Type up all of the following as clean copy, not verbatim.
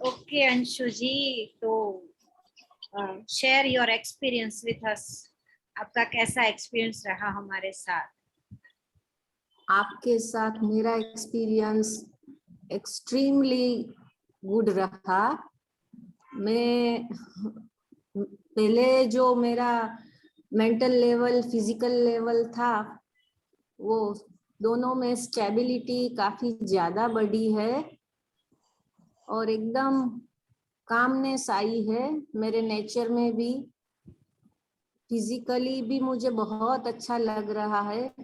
Okay Anshu जी, तो share your experience with us. आपका कैसा एक्सपीरियंस रहा हमारे साथ? आपके साथ मेरा एक्सपीरियंस एक्सट्रीमली गुड रहा। मैं पहले जो मेरा मेंटल लेवल, फिजिकल लेवल था, वो दोनों में स्टेबिलिटी काफी ज्यादा बढ़ी है और एकदम कामनेस आई है मेरे नेचर में भी। फिजिकली भी मुझे बहुत अच्छा लग रहा है।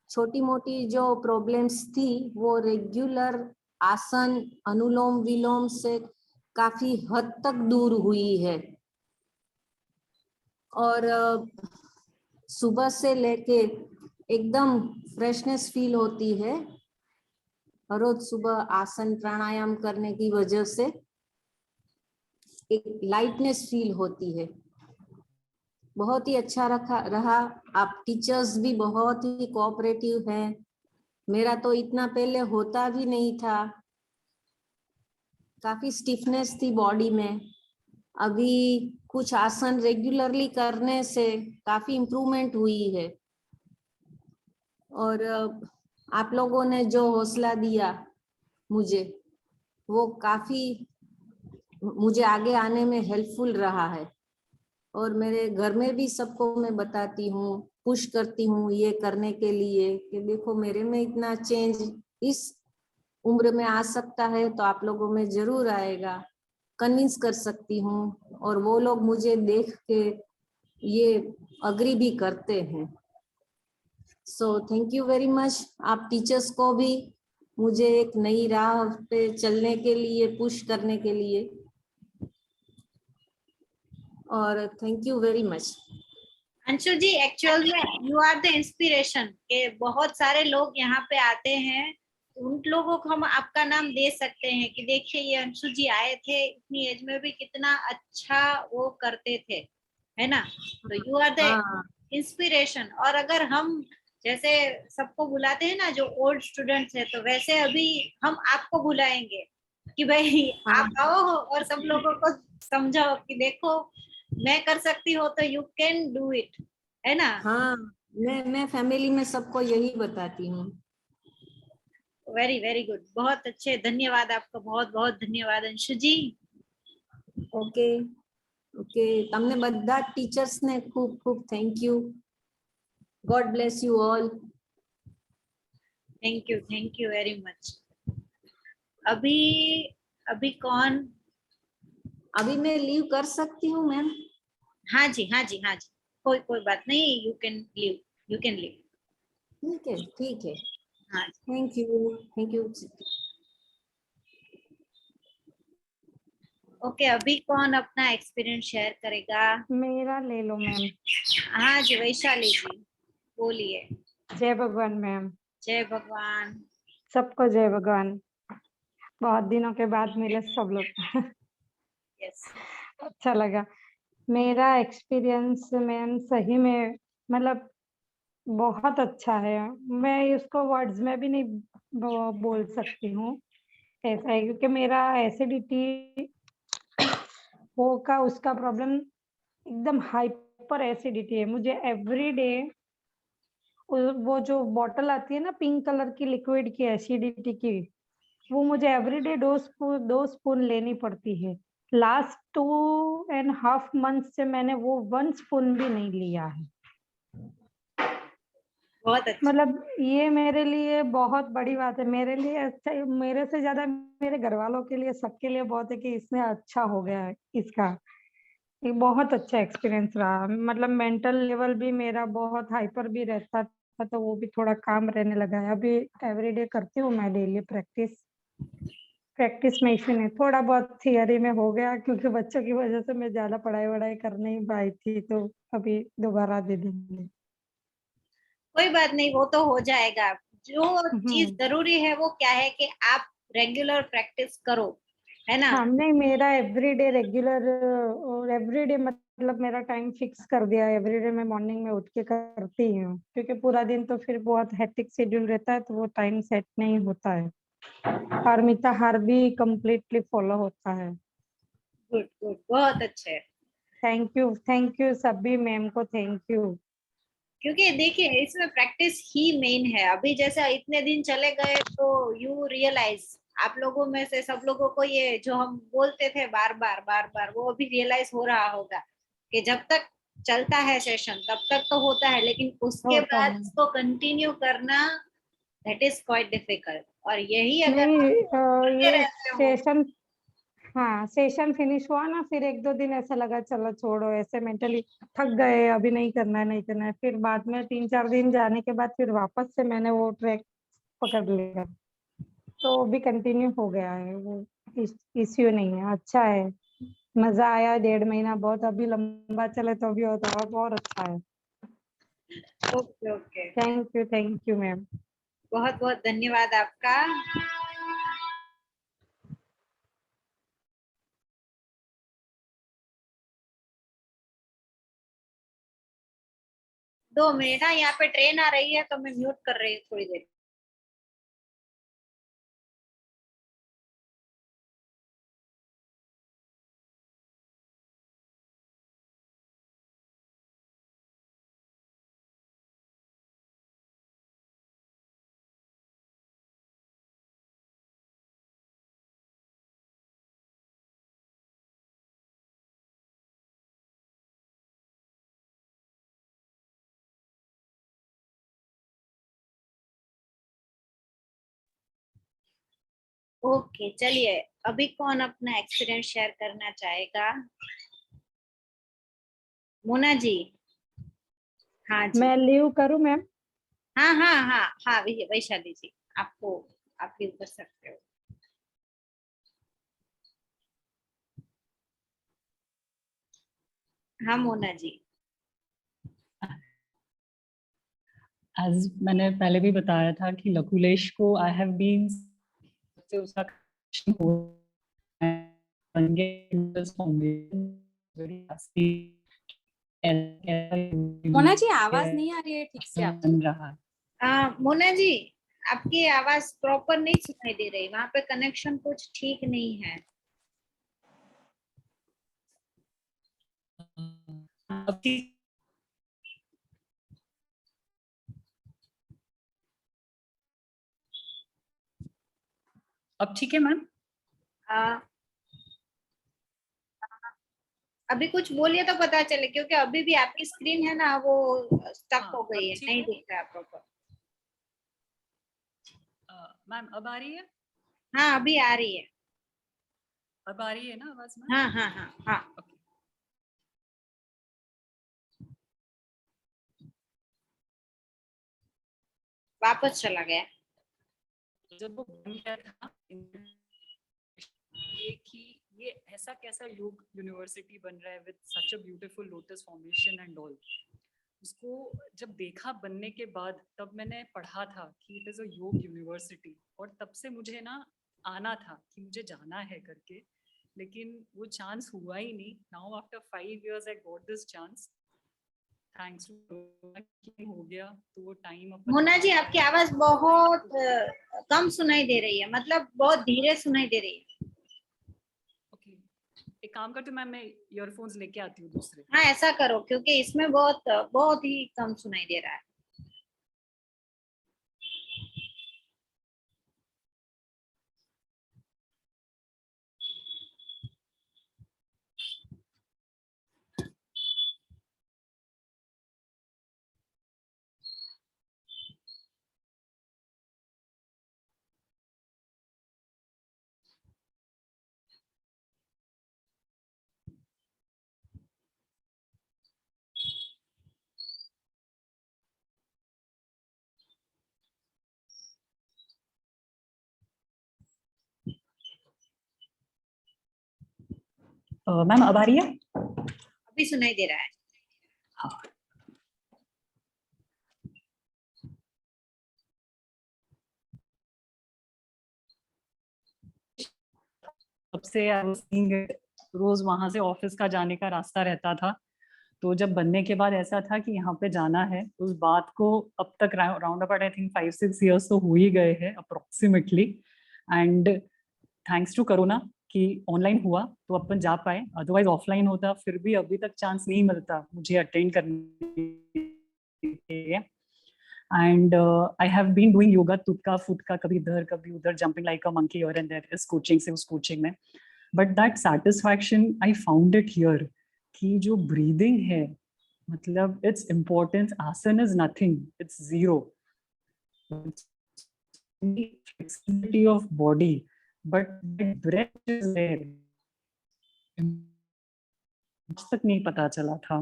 छोटी मोटी जो प्रॉब्लम्स थी वो रेगुलर आसन, अनुलोम विलोम से काफी हद तक दूर हुई है। और सुबह से लेके एकदम फ्रेशनेस फील होती है रोज सुबह आसन प्राणायाम करने की वजह से। एक लाइटनेस फील होती है। बहुत ही अच्छा रहा। आप टीचर्स भी बहुत ही कोऑपरेटिव हैं। मेरा तो इतना पहले होता भी नहीं था, काफी स्टिफनेस थी बॉडी में। अभी कुछ आसन रेगुलरली करने से काफी इम्प्रूवमेंट हुई है। और आप लोगों ने जो हौसला दिया मुझे, वो काफी मुझे आगे आने में हेल्पफुल रहा है। और मेरे घर में भी सबको मैं बताती हूँ, पुश करती हूँ ये करने के लिए कि देखो मेरे में इतना चेंज इस उम्र में आ सकता है तो आप लोगों में जरूर आएगा। कन्विंस कर सकती हूँ और वो लोग मुझे देख के ये अग्री भी करते हैं। So thank you very much. आप टीचर्स को भी मुझे एक नई राह पे चलने के लिए पुश करने के लिए, और thank you very much. Anshu ji, actual में यू आर द इंस्पिरेशन के बहुत सारे लोग यहाँ पे आते हैं, उन लोगों को हम आपका नाम दे सकते हैं कि देखिए ये अंशु जी आए थे, इतनी एज में भी कितना अच्छा वो करते थे, है ना? तो यू आर द हाँ इंस्पिरेशन। और अगर हम जैसे सबको बुलाते हैं ना जो ओल्ड स्टूडेंट्स है, तो वैसे अभी हम आपको बुलाएंगे कि भाई हाँ आप आओ और सब लोगों को समझाओ कि देखो मैं कर सकती हूँ तो यू कैन डू इट, है ना? हाँ, मैं फैमिली में सबको यही बताती हूँ। वेरी वेरी गुड, बहुत अच्छे, धन्यवाद आपका, बहुत बहुत धन्यवाद अंशु जी। ओके ओके, તમને બધા टीचर्स ने खूब खूब thank you. God bless you all. Thank you very much. अभी अभी कौन? अभी मैं लीव कर सकती हूँ मैम? हाँ जी, हाँ जी, हाँ जी, कोई कोई बात नहीं, you can leave, you can leave. ठीक है ठीक है। हाँ जी। Thank you thank you. Okay, अभी कौन अपना एक्सपीरियंस शेयर करेगा? मेरा ले लो मैम। हाँ जी, वैशाली जी बोलिए। जय भगवान मैम। जय भगवान। सबको जय भगवान। बहुत दिनों के बाद मिले सब लोग। यस। अच्छा लगा। मेरा एक्सपीरियंस मैम सही में मतलब बहुत अच्छा है। मैं इसको वर्ड्स में भी नहीं बोल सकती हूँ। ऐसा है क्योंकि मेरा एसिडिटी हो का उसका प्रॉब्लम एकदम हाइपर एसिडिटी है। मुझे एवरी डे वो जो बॉटल आती है ना पिंक कलर की लिक्विड की एसिडिटी की, वो मुझे एवरीडे 2 स्पून लेनी पड़ती है। लास्ट 2.5 मंथ से मैंने वो 1 स्पून भी नहीं लिया है। बहुत अच्छा। मतलब ये मेरे लिए बहुत बड़ी बात है। मेरे लिए अच्छा, मेरे से ज्यादा मेरे घर वालों के लिए, सबके लिए बहुत है कि इसने अच्छा हो गया है इसका। ये बहुत अच्छा एक्सपीरियंस रहा। मतलब मेंटल लेवल भी मेरा बहुत हाइपर भी रहता था, तो वो भी थोड़ा काम रहने लगा है। अभी एवरीडे करती हूँ मैं डेली प्रैक्टिस में इशू नहीं, थोड़ा बहुत थियरी में हो गया क्योंकि बच्चों की वजह से मैं ज्यादा पढ़ाई वढ़ाई कर नहीं पाई थी, तो अभी दोबारा दे देंगे। कोई बात नहीं, वो तो हो जाएगा। जो चीज हम्म। जरूरी है वो क्या है कि आप रेगुलर प्रैक्टिस करो, है ना? हाँ नहीं, मेरा एवरीडे रेगुलर और एवरीडे मतलब मेरा टाइम फिक्स कर दिया है। एवरीडे मैं मॉर्निंग में उठ के करती हूँ क्योंकि पूरा दिन तो फिर बहुत हेक्टिक शेड्यूल रहता है, तो वो टाइम सेट नहीं होता है। और मिताहार भी कम्प्लीटली फॉलो होता है। गुड गुड, बहुत अच्छे। थैंक यू सभी मैम को, थैंक यू। क्योंकि देखिए इसमें प्रैक्टिस ही मेन है। अभी जैसे इतने दिन चले गए तो यू रियलाइज, आप लोगों में से सब लोगों को ये जो हम बोलते थे बार बार वो अभी रियलाइज हो रहा होगा कि जब तक चलता है सेशन तब तक तो होता है, लेकिन उसके होता बाद है। उसको कंटिन्यू करना दैट इज क्वाइट डिफिकल्ट। और यही अगर नहीं, आप करते ये रहते हो। सेशन, हाँ सेशन फिनिश हुआ ना, फिर एक दो दिन ऐसा लगा चलो छोड़ो, ऐसे मेंटली थक गए, अभी नहीं करना है नहीं करना है। फिर बाद में 3-4 दिन जाने के बाद फिर वापस से मैंने वो ट्रैक पकड़ लिया, तो भी कंटिन्यू हो गया है वो, इश्यू नहीं है, अच्छा है। मजा आया 1.5 महीना बहुत, अभी लंबा चले तो भी होता है, बहुत अच्छा है। Okay okay, thank you ma'am. बहुत बहुत धन्यवाद आपका। दो मिनट, हाँ यहाँ पे ट्रेन आ रही है तो मैं म्यूट कर रही हूँ थोड़ी देर। ओके चलिए, अभी कौन अपना एक्सपीरियंस शेयर करना चाहेगा? मोना जी। हाँ जी। मैं लीव करूँ मैम? हाँ हाँ हाँ हाँ, वैशाली जी, आपको आप लीव कर सकते हो। हाँ मोना जी। एज मैंने पहले भी बताया था कि लकुलेश को आई हैव बीन से उसका connection हो बन गया मोना जी आवाज नहीं आ रही है ठीक से आपकी। बन रहा। मोना जी, आपकी आवाज प्रॉपर नहीं सुनाई दे रही, वहां पे कनेक्शन कुछ ठीक नहीं है। अब ठीक है मैम? आ, अभी कुछ बोलिए तो पता चले, क्योंकि अभी भी आपकी स्क्रीन है ना वो स्टक हो गई अब है, ठीक नहीं है दिख रहा प्रॉपर। मैम, अब आ रही है? हाँ अभी आ रही है। अब आ रही है ना आवाज मैम? हाँ हाँ हाँ हाँ। Okay. वापस चला गया। जब वो बन गया था ये कि ये ऐसा कैसा योग यूनिवर्सिटी बन रहा है with such a beautiful lotus formation and all, उसको जब देखा बनने के बाद तब मैंने पढ़ा था कि इट इज़ अ योग यूनिवर्सिटी, और तब से मुझे ना आना था कि मुझे जाना है करके, लेकिन वो चांस हुआ ही नहीं। Now after 5 years I got this chance, thanks to हो गया, तो वो टाइम अपन मोना जी आपकी आवाज बहुत कम सुनाई दे रही है, मतलब बहुत धीरे सुनाई दे रही है। ओके, एक काम करती हूँ मैं ईयरफोन्स लेके आती हूँ दूसरे। हाँ ऐसा करो, क्योंकि इसमें बहुत बहुत ही कम सुनाई दे रहा है। मैम अब आ रही है? अभी सुनाई दे रहा है। सबसे रोज वहां से ऑफिस का जाने का रास्ता रहता था, तो जब बनने के बाद ऐसा था कि यहाँ पे जाना है, उस बात को अब तक round about I think 5-6 years तो हो ही गए हैं अप्रोक्सीमेटली। एंड थैंक्स टू करुणा कि ऑनलाइन हुआ तो अपन जा पाए, अदरवाइज ऑफलाइन होता फिर भी अभी तक चांस नहीं मिलता मुझे अटेंड करने के लिए। And I have been doing yoga तुक्का फुटका, कभी इधर कभी उधर, jumping like a monkey here and there, इस कोचिंग से उस कोचिंग में। But that satisfaction I found it here कि जो ब्रीदिंग है, मतलब it's importance, asan is nothing, it's zero, flexibility of body, but the breath is there, तक नहीं पता चला था।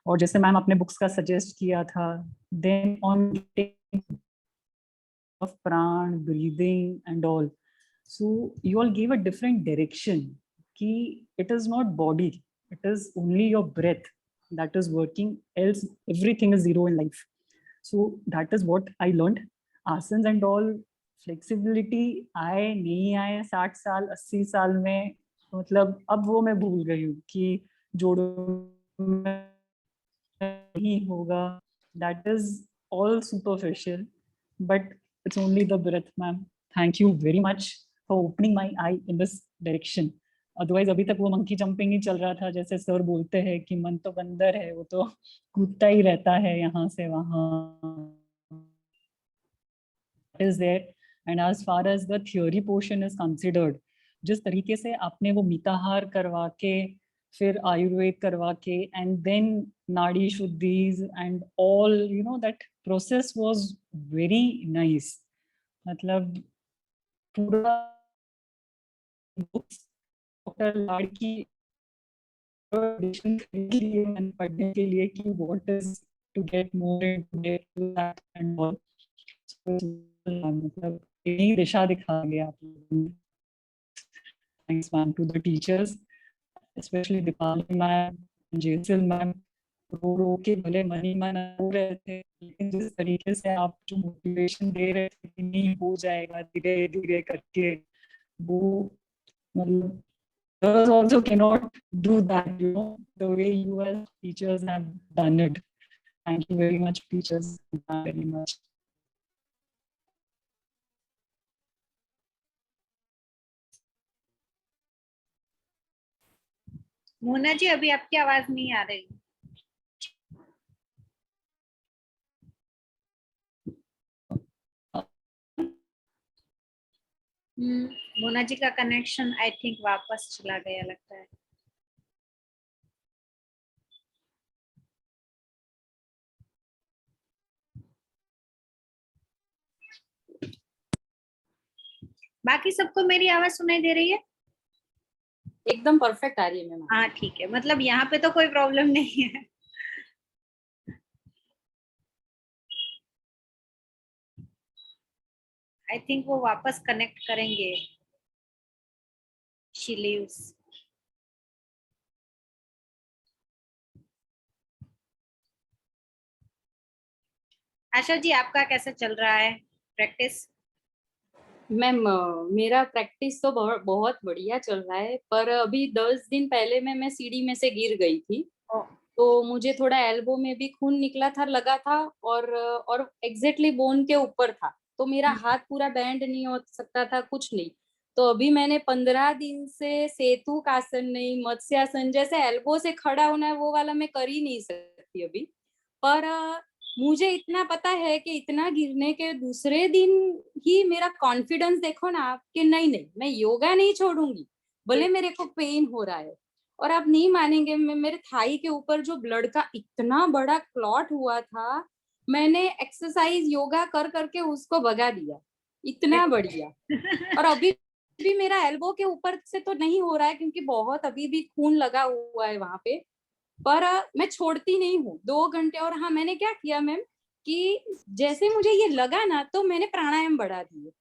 और जैसे मैम आपने बुक्स का सजेस्ट किया था, then on of pran, breathing and all, so you all gave a different direction ki it is not body, it is only your breath that is working, else everything is zero in life. So that is what I learned. Asans and all, flexibility आए नहीं आए 60 साल 80 साल में, मतलब अब वो मैं भूल गई हूँ कि जोड़ों में नहीं होगा, that is all superficial, but it's only the breath, ma'am. Thank you very much for opening my eye in this direction. Otherwise अभी तक वो मंकी जंपिंग ही चल रहा था, जैसे सर बोलते हैं कि मन तो बंदर है, वो तो कूदता ही रहता है यहाँ से वहाँ। Is there, and as far as the theory portion is considered, जिस तरीके से आपने वो मिताहार करवा के फिर आयुर्वेद करवा के and then नाड़ी शुद्धिज and all, you know, that process was very nice. मतलब पूरा डॉक्टर लाड़की मैंने पढ़ने के लिए कि what is to get more into that and all, मतलब यही दिशा दिखा गया आप लोगों ने। Thanks ma'am to the teachers, especially Dipali ma'am, Jaisal ma'am, रो के भले मनी मन हो रहे थे, लेकिन जिस तरीके से आप जो मोटिवेशन दे रहे थे कि नहीं हो जाएगा धीरे धीरे करके, वो मतलब others also cannot do that, you know, the way you as teachers have done it. Thank you very much, teachers. Thank you very much. Mona ji, अभी आपकी आवाज नहीं आ रही। मोना जी का कनेक्शन आई थिंक वापस चला गया लगता है। बाकी सबको मेरी आवाज सुनाई दे रही है? एकदम परफेक्ट आ रही है मैम। हाँ ठीक है, मतलब यहाँ पे तो कोई प्रॉब्लम नहीं है। आई थिंक वो वापस कनेक्ट करेंगे। She leaves. आशा जी, आपका कैसा चल रहा है प्रैक्टिस? मैम मेरा प्रैक्टिस तो बहुत बढ़िया चल रहा है, पर अभी 10 दिन पहले मैं सीढ़ी में से गिर गई थी, तो मुझे थोड़ा एल्बो में भी खून निकला था, लगा था, और एग्जैक्टली बोन के ऊपर था, तो मेरा हाथ पूरा बैंड नहीं हो सकता था, कुछ नहीं। तो अभी मैंने 15 दिन से सेतुक आसन नहीं, मत्स्यासन, जैसे एल्बो से खड़ा होना है वो वाला मैं कर ही नहीं सकती अभी। पर मुझे इतना पता है कि इतना गिरने के दूसरे दिन ही मेरा कॉन्फिडेंस देखो ना आप, कि नहीं नहीं मैं योगा नहीं छोड़ूंगी, भले मेरे को पेन हो रहा है। और आप नहीं मानेंगे, मेरे थाई के ऊपर जो ब्लड का इतना बड़ा क्लॉट हुआ था, मैंने एक्सरसाइज योगा कर करके उसको भगा दिया, इतना बढ़िया। और अभी भी मेरा एल्बो के ऊपर से तो नहीं हो रहा है, क्योंकि बहुत अभी भी खून लगा हुआ है वहां पे, पर मैं छोड़ती नहीं हूँ 2 घंटे। और हाँ, मैंने क्या किया मैम कि जैसे मुझे ये लगा ना, तो मैंने प्राणायाम बढ़ा दिए।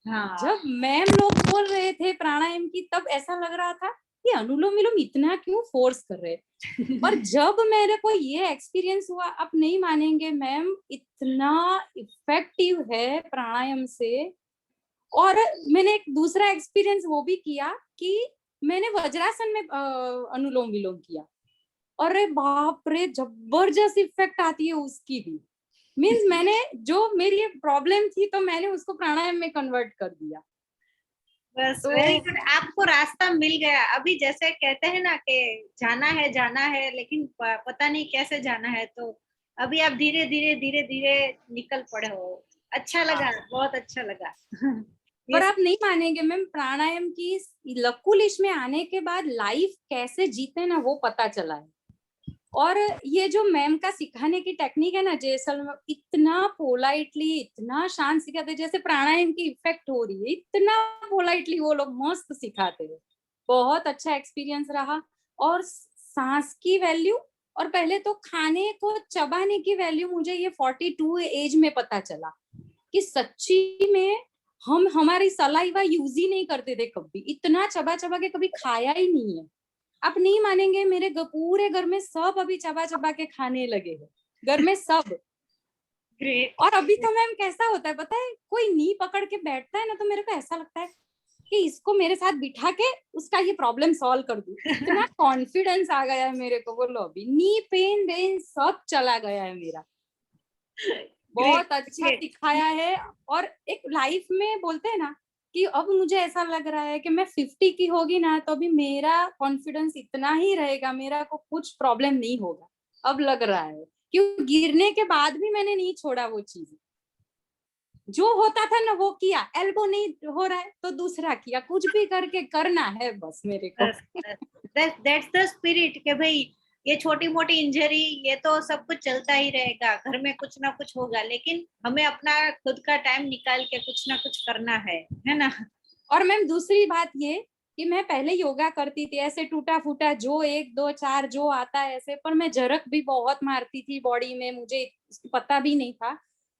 हाँ। जब मैम लोग बोल रहे थे प्राणायाम की, तब ऐसा लग रहा था कि अनुलोम विलोम इतना क्यों फोर्स कर रहे हैं। पर जब मेरे को ये एक्सपीरियंस हुआ, आप नहीं मानेंगे मैम, इतना इफेक्टिव है प्राणायाम से। और मैंने एक दूसरा एक्सपीरियंस वो भी किया कि मैंने वज्रासन में अनुलोम विलोम किया, अरे बाप रे, जबरदस्त इफेक्ट आती है उसकी भी। मीन्स मैंने जो मेरी प्रॉब्लम थी, तो मैंने उसको प्राणायाम में कन्वर्ट कर दिया। बस तो वेरी गुड, आपको रास्ता मिल गया। अभी जैसे कहते हैं ना कि जाना है लेकिन पता नहीं कैसे जाना है, तो अभी आप धीरे धीरे धीरे धीरे निकल पड़े हो। अच्छा लगा, बहुत अच्छा लगा। पर ये आप नहीं मानेंगे मैम, प्राणायाम की लक्कू लिस्ट में आने के बाद लाइफ कैसे जीते ना वो पता चला है। और ये जो मैम का सिखाने की टेक्निक है ना जैसलमेर, इतना पोलाइटली, इतना शांत सिखाते, जैसे प्राणायाम की इफेक्ट हो रही है, इतना पोलाइटली वो लोग मस्त सिखाते हैं। बहुत अच्छा एक्सपीरियंस रहा। और सांस की वैल्यू, और पहले तो खाने को चबाने की वैल्यू मुझे ये 42 एज में पता चला कि सच्ची में हम हमारी सलाइवा यूज ही नहीं करते थे कभी, इतना चबा चबा के कभी खाया ही नहीं है। आप नहीं मानेंगे, मेरे पूरे घर में सब अभी चबा चबा के खाने लगे हैं, घर में सब। ग्रेट। और अभी तो मैम कैसा होता है पता है, कोई नी पकड़ के बैठता है ना तो मेरे को ऐसा लगता है कि इसको मेरे साथ बिठा के उसका ये प्रॉब्लम सॉल्व कर दूं। इतना कॉन्फिडेंस आ गया है मेरे को, बोलो अभी नी पेन वेन सब चला गया है मेरा। बहुत अच्छा सिखाया है। और एक लाइफ में बोलते हैं ना कि अब मुझे ऐसा लग रहा है कि मैं 50 की होगी ना तो भी मेरा कॉन्फिडेंस इतना ही रहेगा, मेरा को कुछ प्रॉब्लम नहीं होगा। अब लग रहा है क्यों, गिरने के बाद भी मैंने नहीं छोड़ा वो चीज। जो होता था ना वो किया, एल्बो नहीं हो रहा है तो दूसरा किया, कुछ भी करके करना है बस मेरे को। दैट्स द स्पिरिट कि भाई ये छोटी मोटी इंजरी ये तो सब कुछ चलता ही रहेगा, घर में कुछ ना कुछ होगा, लेकिन हमें अपना खुद का टाइम निकाल के कुछ ना कुछ करना है ना। और मैम दूसरी बात ये कि मैं पहले योगा करती थी ऐसे टूटा फूटा, जो 1 2 4 जो आता है ऐसे, पर मैं जरक भी बहुत मारती थी बॉडी में, मुझे पता भी नहीं था।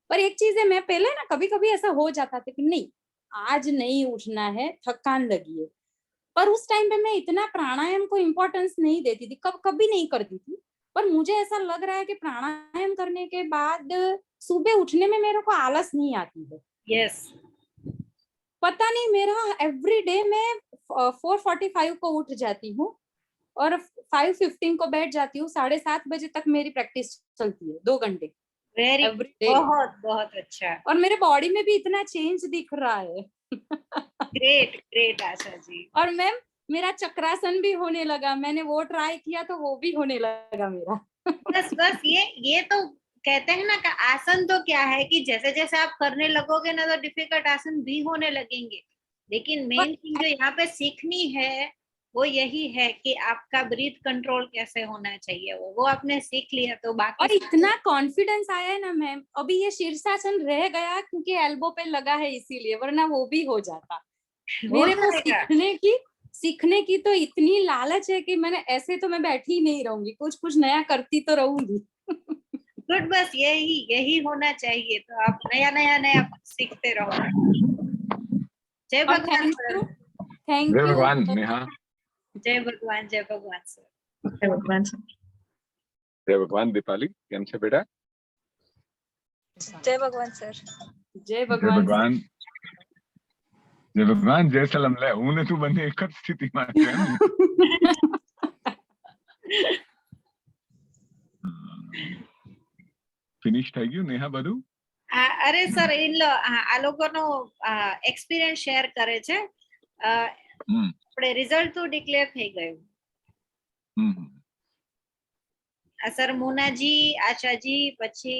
पर एक चीज है, मैं पहले ना कभी कभी ऐसा हो जाता था कि नहीं आज नहीं उठना है, थकान लगी है, पर उस टाइम पे मैं इतना प्राणायाम को इम्पोर्टेंस नहीं देती थी, कभी नहीं करती थी। पर मुझे ऐसा लग रहा है कि प्राणायाम करने के बाद सुबह उठने में मेरे को आलस नहीं आती है। यस, पता नहीं, मेरा एवरी डे मैं 4:45 को उठ जाती हूँ और 5:15 को बैठ जाती हूँ, 7:30 बजे तक मेरी प्रैक्टिस चलती है, 2 घंटे वेरी एवरी डे। बहुत बहुत अच्छा, और मेरे बॉडी में भी इतना चेंज दिख रहा है। Great great Asha ji. और मैम मेरा चक्रासन भी होने लगा, मैंने वो ट्राई किया तो वो भी होने लगा मेरा। बस बस ये तो कहते हैं ना कि आसन तो क्या है कि जैसे जैसे आप करने लगोगे ना तो डिफिकल्ट आसन भी होने लगेंगे, लेकिन मेन थिंग जो यहाँ पे सीखनी है वो यही है कि आपका ब्रीथ कंट्रोल कैसे होना चाहिए, वो आपने सीख लिया तो बाकी और इतना कॉन्फिडेंस आया है ना मैम, अभी ये शीर्षासन रह गया क्योंकि एल्बो पे लगा है इसीलिए, वरना वो भी हो जाता। मेरे को सीखने की तो इतनी लालच है कि मैंने ऐसे तो मैं बैठी ही नहीं रहूंगी, कुछ कुछ नया करती तो रहूंगी। गुड, बस यही होना चाहिए, तो आप नया नया नया सीखते रहो। जय भगवान सर। थैंक जय यू। भगवान नेहा। जय भगवान, जय भगवान सर। जय भगवान सर। जय भगवान दीपाली, केम छे बेटा? जय भगवान सर। जय जय भगवान। भगवान, जय भगवान, जय सलाम લે હું ને તું બંને એક જ સ્થિતિમાં છે એમ ને? ફિનિશ થઈ ગયું નેહા બધું? અરે સર આ લોકોનો એક્સપિરિયન્સ શેર કરે છે, આપણે રિઝલ્ટ તો ડિક્લેર થઈ ગયું. સર મોનાજી, આશાજી, પછી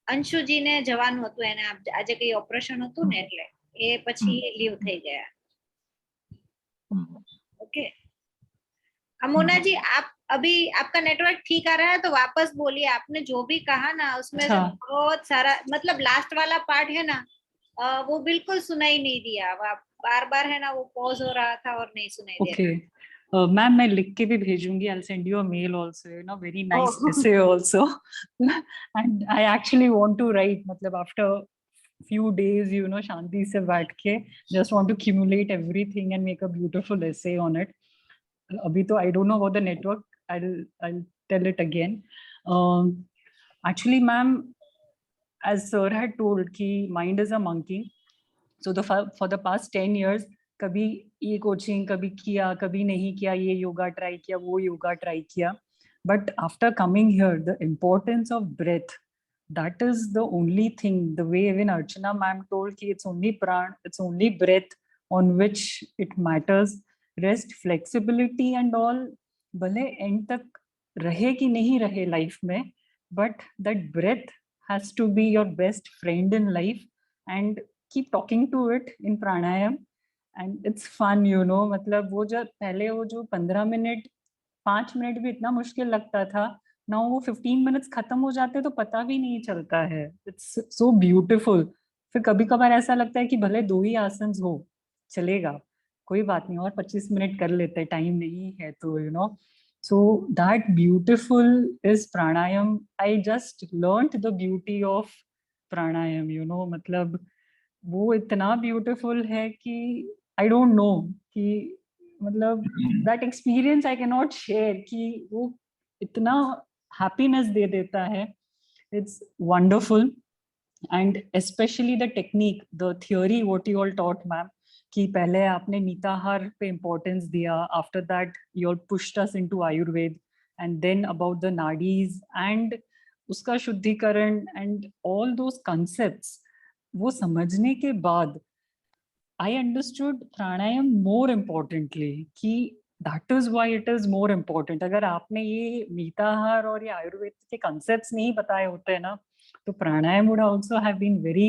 અંશુજી ને જવાનું હતું, એને આજે કઈ ઓપરેશન હતું ને એટલે એ પછી લીવ થઈ ગયા. ओके मोना जी, आप अभी आपका नेटवर्क ठीक आ रहा है तो वापस बोलिए, आपने जो भी कहा ना उसमें से बहुत सारा, मतलब लास्ट वाला पार्ट है ना वो बिल्कुल सुनाई नहीं दिया, बार बार है ना वो पॉज हो रहा था और नहीं सुनाई दिया। ओके मैम, मैं लिख के भी भेजूंगी, I will send you a mail also, you know, very nice essay also, and I actually want to write, मतलब after few days, you know, Shanti se baith ke just want to accumulate everything and make a beautiful essay on it. Abhi to I don't know about the network, I'll tell it again. Actually ma'am, as sir had told ki mind is a monkey, so for the past 10 years kabhi ye coaching kabhi kiya, kabhi nahi kiya, ye yoga try kiya, wo yoga try kiya, but after coming here the importance of breath, that is the only thing. The way even Archana ma'am told ki it's only pran, it's only breath on which it matters. Rest, flexibility and all, भले end तक रहे कि नहीं रहे life में, but that breath has to be your best friend in life, and keep talking to it in pranayam, and it's fun, you know. मतलब वो जो पहले वो जो 15 मिनट 5 मिनट भी इतना मुश्किल लगता था, ना वो 15 मिनट्स खत्म हो जाते तो पता भी नहीं चलता है. It's so beautiful. फिर कभी कभार ऐसा लगता है कि भले 2 ही आसन हो, चलेगा, कोई बात नहीं, और 25 मिनट कर लेते, टाइम नहीं है तो, you know. So that beautiful is pranayama. I just learned the beauty of pranayama, you know. मतलब वो इतना ब्यूटीफुल है कि आई डोंट नो कि मतलब that experience I cannot share कि वो इतना हैप्पीनेस दे देता है. It's wonderful. And specially the technique, the theory what you all taught ma'am, कि पहले आपने नीताहार पे इम्पोर्टेंस दिया, after that you all pushed us into Ayurveda, and then about the नाडीज एंड उसका शुद्धिकरण एंड ऑल दोस कंसेप्ट्स. वो समझने के बाद I understood pranayam more importantly, कि that is why it is more important. अगर आपने ये नीताहार और ये आयुर्वेद के concepts नहीं बताए होते ना, तो प्राणायाम would also have been very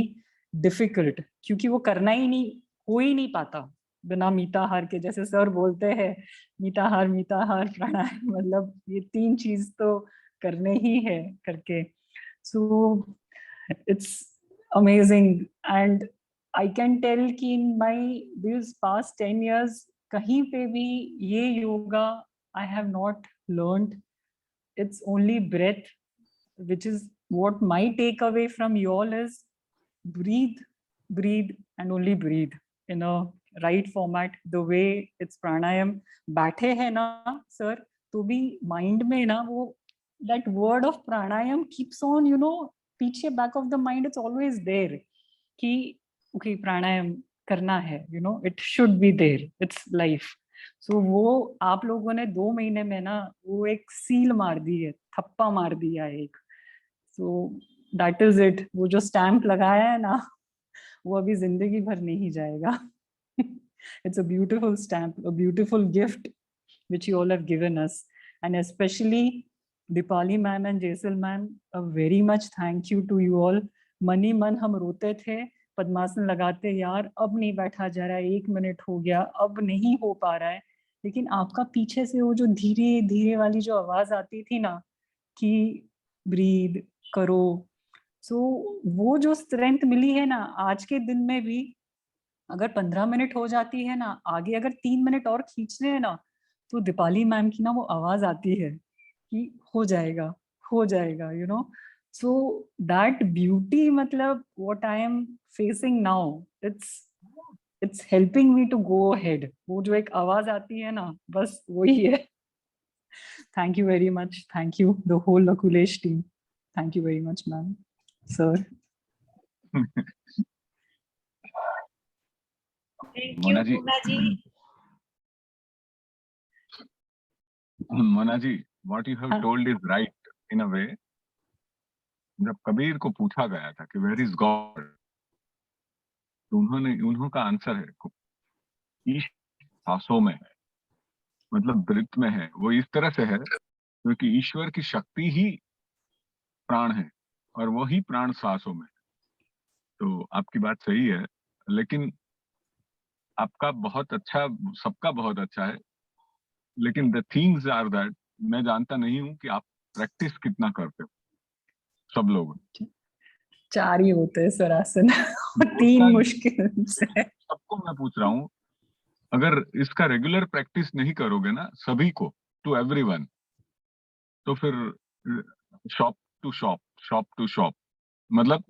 difficult, क्योंकि वो करना ही नहीं, हो ही नहीं पाता बिना मीताहार के. जैसे सर बोलते हैं मीताहार मीताहार प्राणायाम, मतलब ये 3 चीज तो करने ही है करके. So it's amazing. And I can tell कि in my these past 10 years कहीं पे भी ये yoga I have not learned. It's only breath, which is what my takeaway from you all is. Breathe, breathe and only breathe in a right format, the way it's pranayam. बैठे है ना sir, तो भी mind में ना वो that word of pranayam keeps on, you know, पीछे back of the mind it's always there कि okay प्राणायाम करना है, you know, it should be there, it's life. So वो आप लोगों ने 2 महीने में ना वो एक सील मार दी है, थप्पा मार दिया है एक. So that is it. वो जो स्टैम्प लगाया है ना, वो अभी जिंदगी भर नहीं जाएगा. It's a beautiful stamp, a beautiful gift which you all have given us, and especially Dipali ma'am and Jaisal ma'am, a very much thank you to you all. Money मन हम रोते थे पद्मासन लगाते, यार अब नहीं बैठा जा रहा है, 1 मिनट हो गया, अब नहीं हो पा रहा है. लेकिन आपका पीछे से वो जो धीरे धीरे वाली जो आवाज आती थी ना कि ब्रीद करो, सो वो जो स्ट्रेंथ मिली है ना आज के दिन में भी, अगर 15 मिनट हो जाती है ना आगे, अगर 3 मिनट और खींचने हैं ना, तो दीपाली मैम की ना वो आवाज आती है कि हो जाएगा हो जाएगा, you know. So that beauty, मतलब what I am facing now, it's helping me to go ahead. वो जो एक आवाज आती है ना, बस वही है. Thank you very much. Thank you the whole अकुलेश team. Thank you very much ma'am, sir. Thank you, Mona ji. Mona ji. Mona ji, what you have told is right in a way. जब कबीर को पूछा गया था कि where is God, तो उन्होंका answer है ईश सांसों में है, मतलब वृत्त में है. वो इस तरह से है क्योंकि ईश्वर की शक्ति ही प्राण है और वो ही प्राण सांसों में. तो आपकी बात सही है, लेकिन आपका बहुत अच्छा, सबका बहुत अच्छा है, लेकिन द थिंग्स आर दैट मैं जानता नहीं हूं कि आप प्रैक्टिस कितना करते हो. सब लोग 4 ही होते हैं सर आसन, 3 मुश्किल से. सबको मैं पूछ रहा हूँ, अगर इसका रेगुलर प्रैक्टिस नहीं करोगे ना सभी को, टू एवरीवन, तो फिर shop to shop, shop to shop, मतलब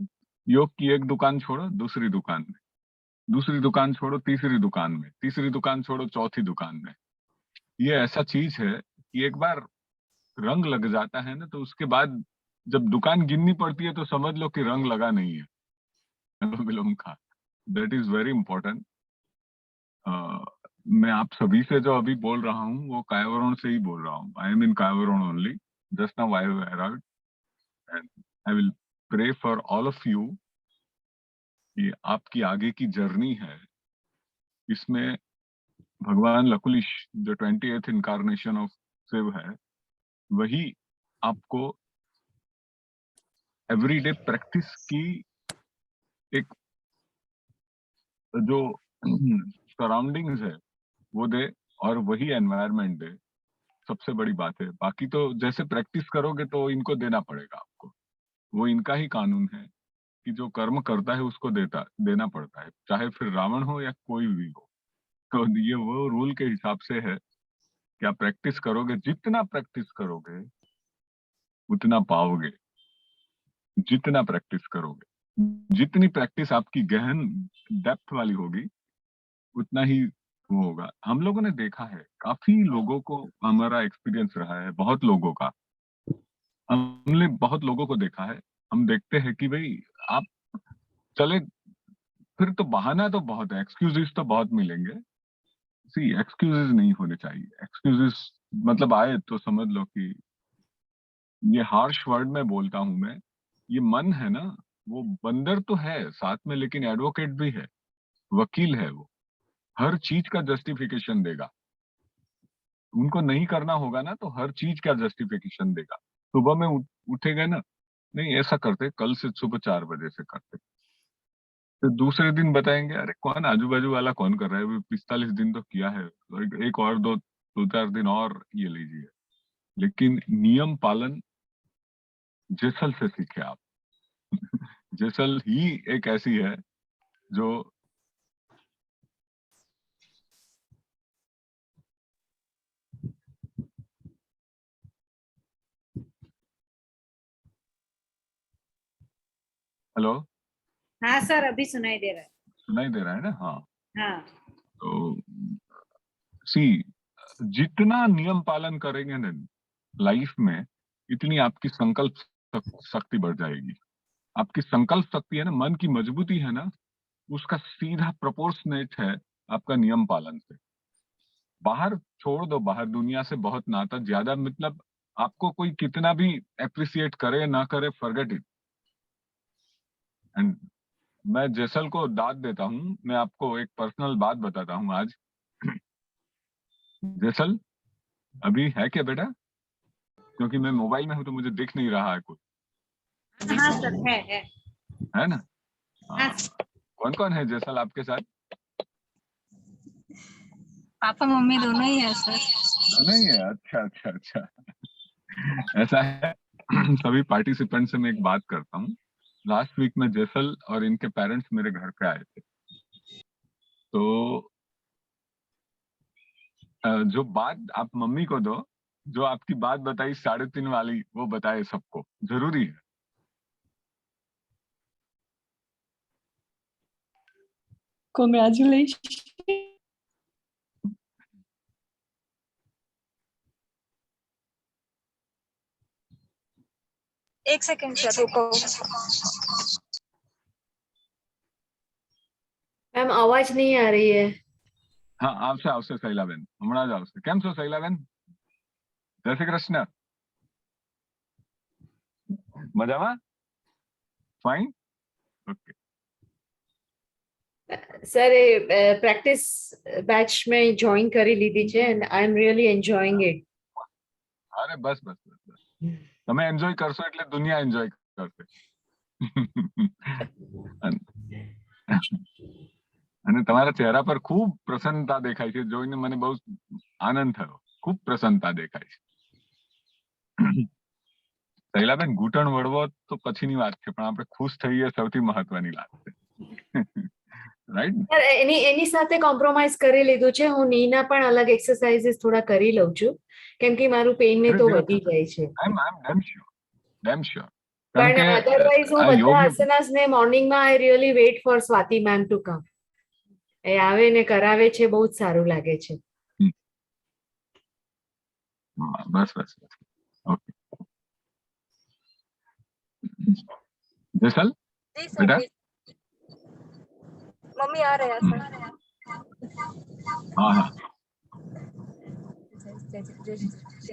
योग की एक दुकान छोड़ो दूसरी दुकान में, दूसरी दुकान छोड़ो तीसरी दुकान में, तीसरी दुकान छोड़ो चौथी दुकान में. ये ऐसा चीज है कि एक बार रंग लग जाता है ना, तो उसके बाद जब दुकान गिननी पड़ती है तो समझ लो कि रंग लगा नहीं है. विलोम का दैट इज वेरी इंपॉर्टेंट. मैं आप सभी से जो अभी बोल रहा हूँ वो कायवरण से ही बोल रहा हूँ. आई एम इन कायवरण only. Just now I have arrived and I will pray for all of you कि आपकी आगे की जर्नी है, इसमें भगवान लकुलिश जो 28th इनकारनेशन ऑफ शिव है, वही आपको एवरीडे प्रैक्टिस की एक जो सराउंडिंग्स है वो दे, और वही एनवायरनमेंट दे। सबसे बड़ी बात है। बाकी तो जैसे प्रैक्टिस करोगे तो इनको देना पड़ेगा आपको, वो इनका ही कानून है कि जो कर्म करता है उसको देना पड़ता है, चाहे फिर रावण हो या कोई भी हो। तो ये वो रूल के हिसाब से है कि आप प्रैक्टिस करोगे, जितना प्रैक्टिस करोगे उतना पाओगे, जितना प्रैक्टिस करोगे, जितनी प्रैक्टिस आपकी गहन डेप्थ वाली होगी उतना ही वो होगा। हम लोगों ने देखा है, काफी लोगों को हमारा एक्सपीरियंस रहा है, बहुत लोगों का, हमने बहुत लोगों को देखा है। हम देखते हैं कि भाई आप चले, फिर तो बहाना तो बहुत है, एक्सक्यूजेस तो बहुत मिलेंगे। सी एक्सक्यूजेस नहीं होने चाहिए। एक्सक्यूजेस मतलब आए तो समझ लो कि ये हार्श वर्ड में बोलता हूं मैं, ये मन है ना, वो बंदर तो है साथ में, लेकिन एडवोकेट भी है, वकील है। वो हर चीज का जस्टिफिकेशन देगा। उनको नहीं करना होगा ना तो हर चीज का जस्टिफिकेशन देगा। सुबह में उठेगा ना, नहीं ऐसा करते, कल से सुबह 4 बजे से करते, तो दूसरे दिन बताएंगे अरे कौन आजू बाजू वाला कौन कर रहा है, अभी 45 दिन तो किया है, एक और दो चार दिन और ये लीजिए। लेकिन नियम पालन जैसल से सीखे आप। जैसल ही एक ऐसी है जो हेलो, हाँ सर, अभी सुनाई दे रहा है। सुनाई दे रहा है ना? हाँ, हाँ तो सी जितना नियम पालन करेंगे ना लाइफ में, इतनी आपकी संकल्प शक्ति बढ़ जाएगी। आपकी संकल्प शक्ति है ना, मन की मजबूती है ना, उसका सीधा प्रोपोर्शनेट है आपका नियम पालन से। बाहर छोड़ दो, बाहर दुनिया से बहुत नाता ज्यादा, मतलब आपको कोई कितना भी अप्रिसिएट करे ना करे, फॉरगेट इट। एंड मैं जैसल को दाद देता हूँ। मैं आपको एक पर्सनल बात बताता हूँ आज। जैसल अभी है क्या बेटा? क्योंकि मैं मोबाइल में हूँ तो मुझे दिख नहीं रहा है कुछ। हाँ सर, है ना? हाँ। हाँ। कौन कौन है जैसल आपके साथ? पापा मम्मी दोनों ही है सर। दोनों ही है? अच्छा अच्छा अच्छा। ऐसा है। सभी पार्टिसिपेंट से मैं एक बात करता हूँ। लास्ट वीक में जैसल और इनके पेरेंट्स मेरे घर पे आए थे, तो जो बात आप मम्मी को दो, जो आपकी बात बताई 3.5 वाली, वो बताए सबको, जरूरी है। Congratulations. एक सेकंड सर, रुको। मैम आवाज नहीं आ रही है। हाँ, આવશે શૈલાબેન, હમણાં જ આવશે। કેમ છો શૈલાબેન? જય શ્રી કૃષ્ણ। મજામાં? Fine? Okay. Sir practice batch में જોઈન કરી લીધી છે and I am really enjoying it. અરે બસ બસ બસ બસ, તમે એન્જોય કરશો એટલે દુનિયા એન્જોય કરશે। અને તમારા ચહેરા પર ખૂબ પ્રસન્નતા દેખાય છે, જોઈને મને બહુ આનંદ થયો। ખૂબ પ્રસન્નતા દેખાય છે। શૈલાબેન, ઘૂંટણ વળવો તો પછીની વાત છે, પણ આપણે ખુશ થઈએ સૌથી મહત્વની વાત છે। રાઈટ? સર એની સાથે કોમ્પ્રોમાઇઝ કરી લીધું છે। હું નીના પણ અલગ એક્સરસાઇઝીસ થોડા કરી લઉં છું, કેમ કે મારું પેઇન ને તો વધી જાય છે। I'm damn sure. પણ અધરવાઇઝ હું આ બધા યોગ આસનાસ ને મોર્નિંગ માં I really wait for Swati ma'am to come. એ આવે ને કરાવે છે, બહુ જ સારું લાગે છે। બસ બસ બસ, ઓકે। जैसल जी सर। बेटा? मम्मी आ रहे हैं सर। हाँ हाँ,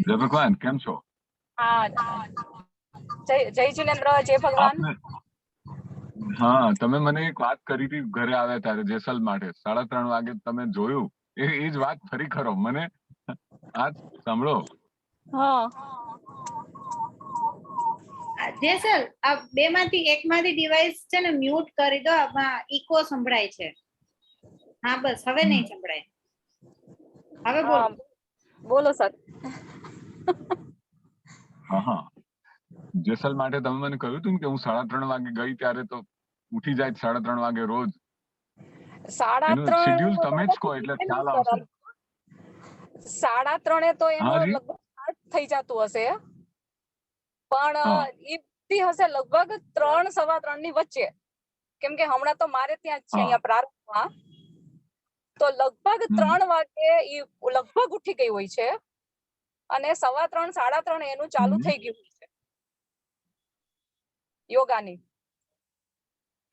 जय भगवान, કેમ છો? हाँ। જય જિનેન્દ્ર, જય ભગવાન. આપને હા, તમે મને એક વાત કરી હતી ઘરે આવ્યા ત્યારે જેસલ માટે 3:30 વાગે તમે જોયું, એ જ વાત ફરી કરો મને આજ સાંભળો. હા, જેસલ આ બે માંથી એકમાંથી ડિવાઇસ છે ને મ્યુટ કરી દો, આમાં ઇકો સંભળાય છે. હા બસ હવે નહીં સંભળાય. હવે બોલો. હા, બોલો સર. હા હા, જેસલ માટે તમે મને કહ્યું હતું ને કે હું 3:30 વાગે ગઈ ત્યારે તો ઉઠી જાય 3:30 વાગે રોજ. એનું 3:30 શેડ્યુલ તમે જ કહો એટલે ખ્યાલ આવશે. 3:30 તો એનું હા જી. લગભગ start થઈ જતું હશે, પણ હા. ઈ બી હશે લગભગ 3 સવા 3 ની વચ્ચે, કેમ કે હમણાં તો મારે ત્યાં જ છે હા. અહીંયા પ્રારંભમાં, તો લગભગ 3 વાગે ઈ લગભગ ઉઠી ગઈ હોય છે અને 3:15 3:30 એનું ચાલુ થઈ ગયું હોય છે યોગાની.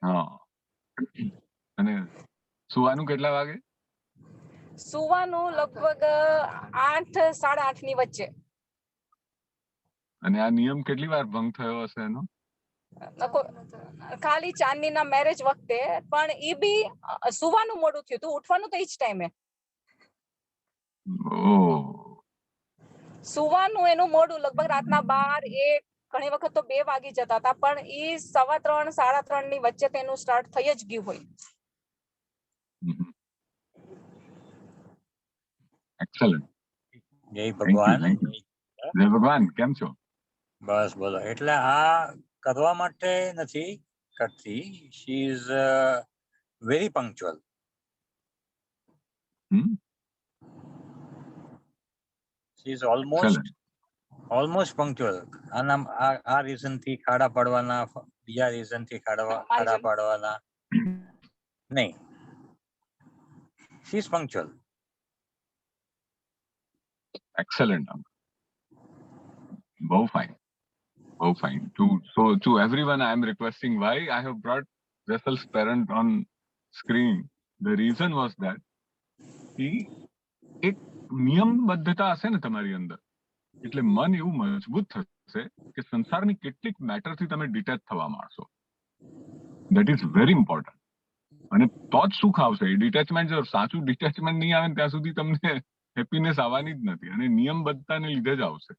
હા, અને સુવાનું કેટલા વાગે? સુવાનું લગભગ 8 8:30 ની વચ્ચે. અને આ નિયમ કેટલી વાર ભંગ થયો હશે એનો? ખાલી ચાંદનીના મેરેજ વખતે, પણ ઈ બી સુવાનું મોડું થયું હતું, ઉઠવાનું તો ઈ જ ટાઈમે. ઓહ, સુવાનું એનું મોડું લગભગ રાતના 12 1 ઘણી વખત તો 2 વાગી જતા હતા, પણ ઈ 3:15 3:30 ની વચ્ચે તેનું સ્ટાર્ટ થઈ જ ગયું હોય. એક્સલન્ટ. જય ભગવાન. જય ભગવાન, કેમ છો? બસ બોલો. એટલે આ કરવા માટે નથી કરતી, she is very punctual. She is almost punctual. આ રીઝન થી ખાડા પાડવાના, બીજા રીઝન થી ખાડા પાડવાના નહીં. She is punctual. Excellent. Bow fine. Bow fine. To everyone, I am requesting why I have brought Jessel's parent on screen. The reason was that कि એક નિયમબદ્ધતા હશે ને તમારી અંદર, એટલે મન એવું મજબૂત થશે કે સંસારની કેટલીક મેટરથી તમે ડિટેચ થવા માંડશો. That is very important. અને તો જ સુખ આવશે. એ ડિટેચમેન્ટ, જો સાચું ડિટેચમેન્ટ નહીં આવે ત્યાં સુધી તમને હેપીનેસ આવવાની જ નથી, અને નિયમબદ્ધતાને લીધે જ આવશે.